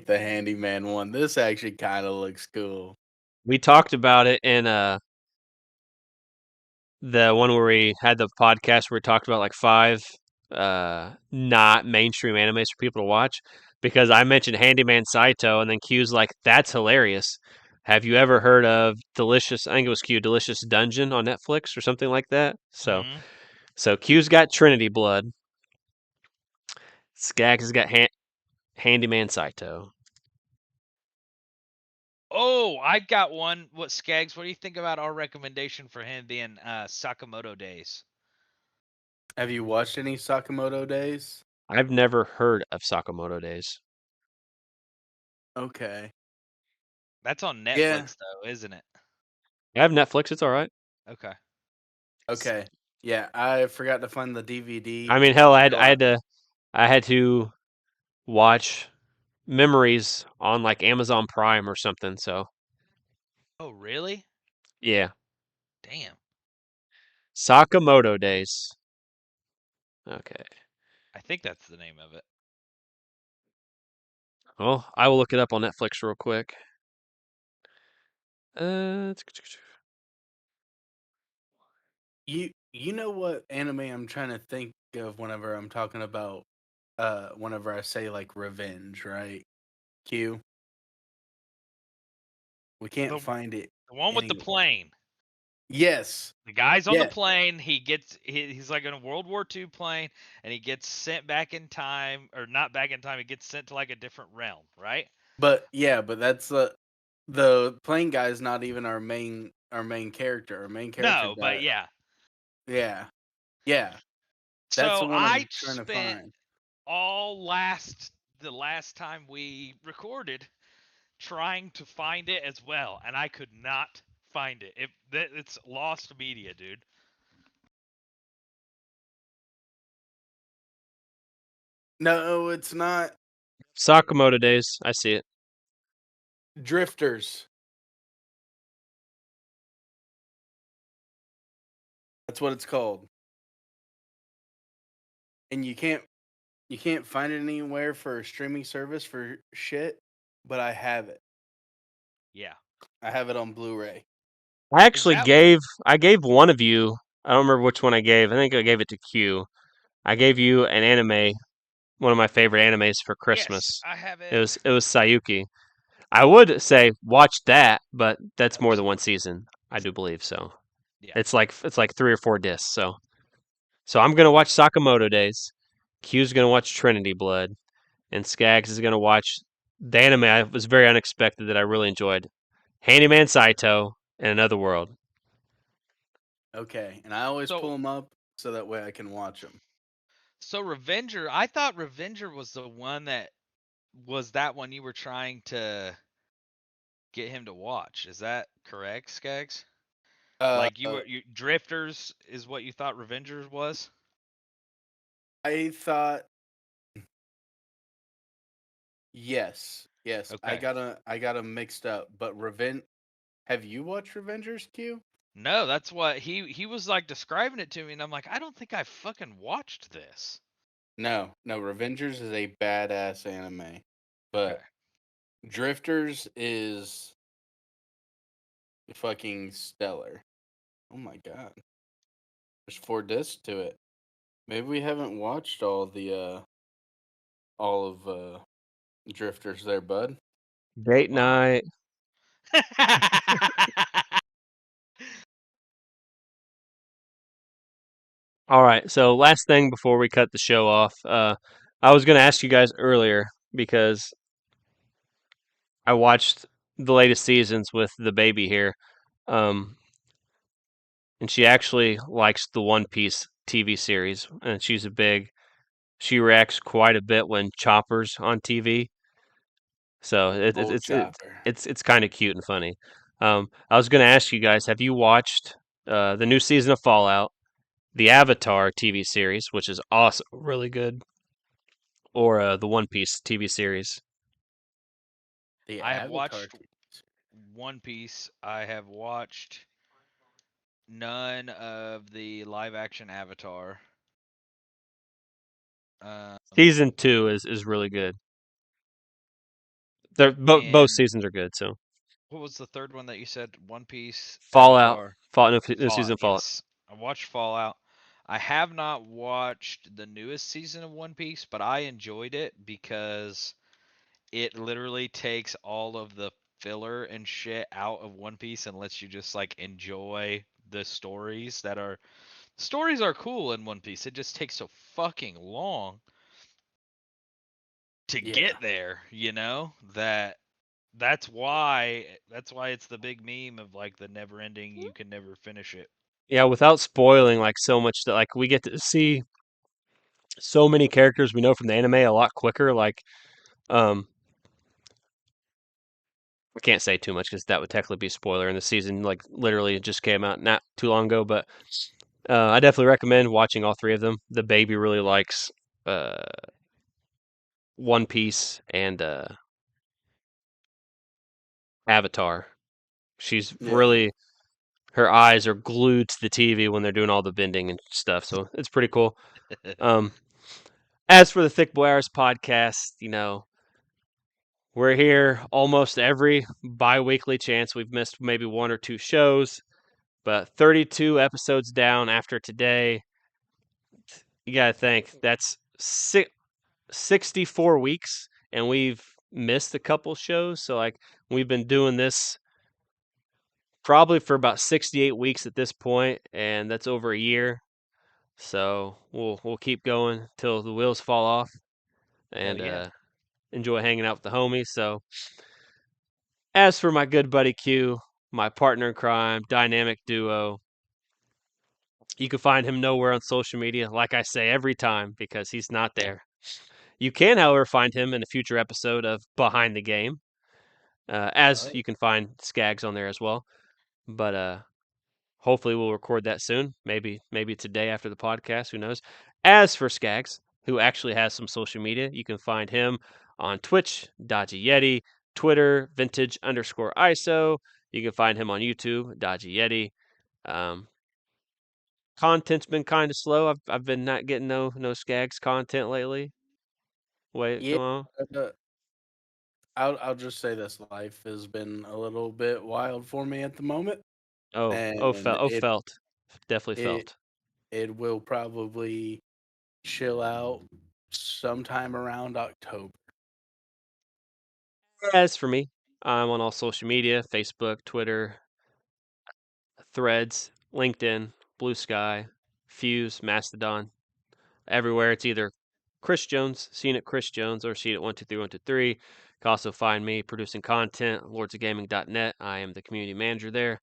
handyman one. This actually kind of looks cool. We talked about it in the one where we had the podcast where we talked about like 5 not mainstream animes for people to watch because I mentioned Handyman Saito and then Q's like, that's hilarious. Have you ever heard of Delicious? I think it was Q, Delicious Dungeon on Netflix or something like that. Mm-hmm. So Q's got Trinity Blood. Skag has got Handyman Saito. Oh, I got one. What Skags? What do you think about our recommendation for him being Sakamoto Days? Have you watched any Sakamoto Days? I've never heard of Sakamoto Days. Okay. That's on Netflix, Yeah. though, isn't it? I have Netflix. It's all right. Okay. Okay. Yeah, I forgot to find the DVD. I mean, hell, so I had to watch Memories on like Amazon Prime or something. So Oh, really? yeah, Damn. Sakamoto Days. Okay. I think that's the name of it. Well, I will look it up on Netflix real quick. Uh, you know what anime I'm trying to think of whenever I'm talking about whenever I say like revenge, right? Q. We can't The, find it the one with the anywhere. plane. Yes. The guy's on the Yeah. plane. He's like in a World War II plane, and he gets sent back in time, or not back in time. He gets sent to like a different realm, right? But that's the plane guy is not even our main character. Our main character No, but guy. yeah. Yeah. Yeah. That's the So one I I'm trying to spent find. the last time we recorded trying to find it as well, and I could not find it. It's lost media, dude. No, it's not. Sakamoto Days. I see it. Drifters. That's what it's called. And you can't find it anywhere for a streaming service for shit, but I have it. Yeah. I have it on Blu-ray. I Is actually that gave one of you. I don't remember which one I gave. I think I gave it to Q. I gave you an anime, one of my favorite animes for yes? Christmas. I have It it. was Sayuki. I would say watch that, but that's more than one Absolutely. season. I do believe so. Yeah. It's like 3 or 4 discs. So I'm gonna watch Sakamoto Days. Q's gonna watch Trinity Blood, and Skaggs is gonna watch the anime. I was very unexpected that I really enjoyed. Handyman Saito and Another World. Okay, and I always pull So them up so that way I can watch them. so Revenger, I thought Revenger was the one that was that one you were trying to get him to watch. Is that correct, Skaggs? Uh, Like you Drifters is what you thought Revengers was? I thought yes. I Okay. got 'em mixed up. But have you watched Revengers Q? No, that's what he was like describing it to me, and I'm like, I don't think I fucking watched this. No, Revengers is a badass anime, Okay. but Drifters is fucking stellar. Oh my god, there's 4 discs to it. Maybe we haven't watched all of Drifters there, bud. Date night. All right. So last thing before we cut the show off, I was gonna ask you guys earlier because I watched the latest seasons with the baby here, um, and she actually likes the One Piece TV series, and she reacts quite a bit when Chopper's on TV. So Old Chopper. it's kind of cute and funny. I was gonna ask you guys, have you watched the new season of Fallout, the Avatar TV series, which is awesome, really good, or the One Piece TV series? The I have Avatar. watched One Piece. I have watched none of the live action Avatar. Um, Season 2 is really good. They're both and seasons are good. So what was the third one that you said? One Piece, Fallout, Avatar, new Fallout. season of Fallout. Yes, I watched Fallout. I have not watched the newest season of One Piece, but I enjoyed it because it literally takes all of the filler and shit out of One Piece and lets you just like enjoy the stories are cool in One Piece. It just takes so fucking long to Yeah. get there, that's why it's the big meme of like the never ending, you can never finish it. Yeah, without spoiling like so much that like we get to see so many characters we know from the anime a lot quicker. Like um, I can't say too much because that would technically be a spoiler. And the season like literally just came out not too long ago, but I definitely recommend watching all three of them. The baby really likes uh, One Piece and Avatar. She's Yeah. really her eyes are glued to the TV when they're doing all the bending and stuff. So it's pretty cool. Um, as for the Thick Boyars podcast, we're here almost every bi-weekly chance. We've missed maybe 1 or 2 shows, but 32 episodes down after today. You got to think that's 64 weeks, and we've missed a couple shows. So, like, we've been doing this probably for about 68 weeks at this point, and that's over a year. So we'll keep going till the wheels fall off, Hell and yeah. enjoy hanging out with the homies. So as for my good buddy Q, my partner in crime, dynamic duo, you can find him nowhere on social media, like I say every time, because he's not there. You can, however, find him in a future episode of Behind the Game, as What? you can find Skaggs on there as well. But hopefully we'll record that soon. Maybe today after the podcast. Who knows? As for Skaggs, who actually has some social media. You can find him on Twitch, Dodgy Yeti, Twitter, vintage_ISO. You can find him on YouTube, Dodgy Yeti. Content's been kind of slow. I've been not getting no Skags content lately. Wait, Yeah, come on. I'll just say this: life has been a little bit wild for me at the moment, and Felt. Definitely it felt. it will probably chill out sometime around October. As for me, I'm on all social media: Facebook, Twitter, Threads, LinkedIn, Blue Sky, Fuse, Mastodon. Everywhere it's either Chris Jones, seen it Chris Jones, or seen it 123123. You can also find me producing content, lordsofgaming.net. I am the community manager there.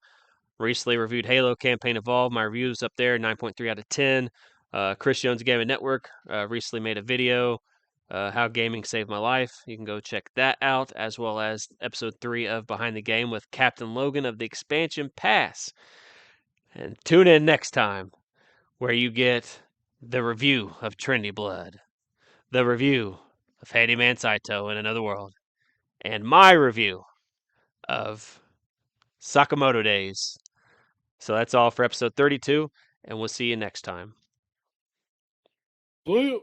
Recently reviewed Halo Campaign Evolved. My reviews up there, 9.3 out of 10. Chris Jones Gaming Network recently made a video, How Gaming Saved My Life. You can go check that out, as well as episode 3 of Behind the Game with Captain Logan of the Expansion Pass. And tune in next time, where you get the review of Trinity Blood, the review of Handyman Saito in Another World, and my review of Sakamoto Days. So that's all for episode 32, and we'll see you next time. Blue.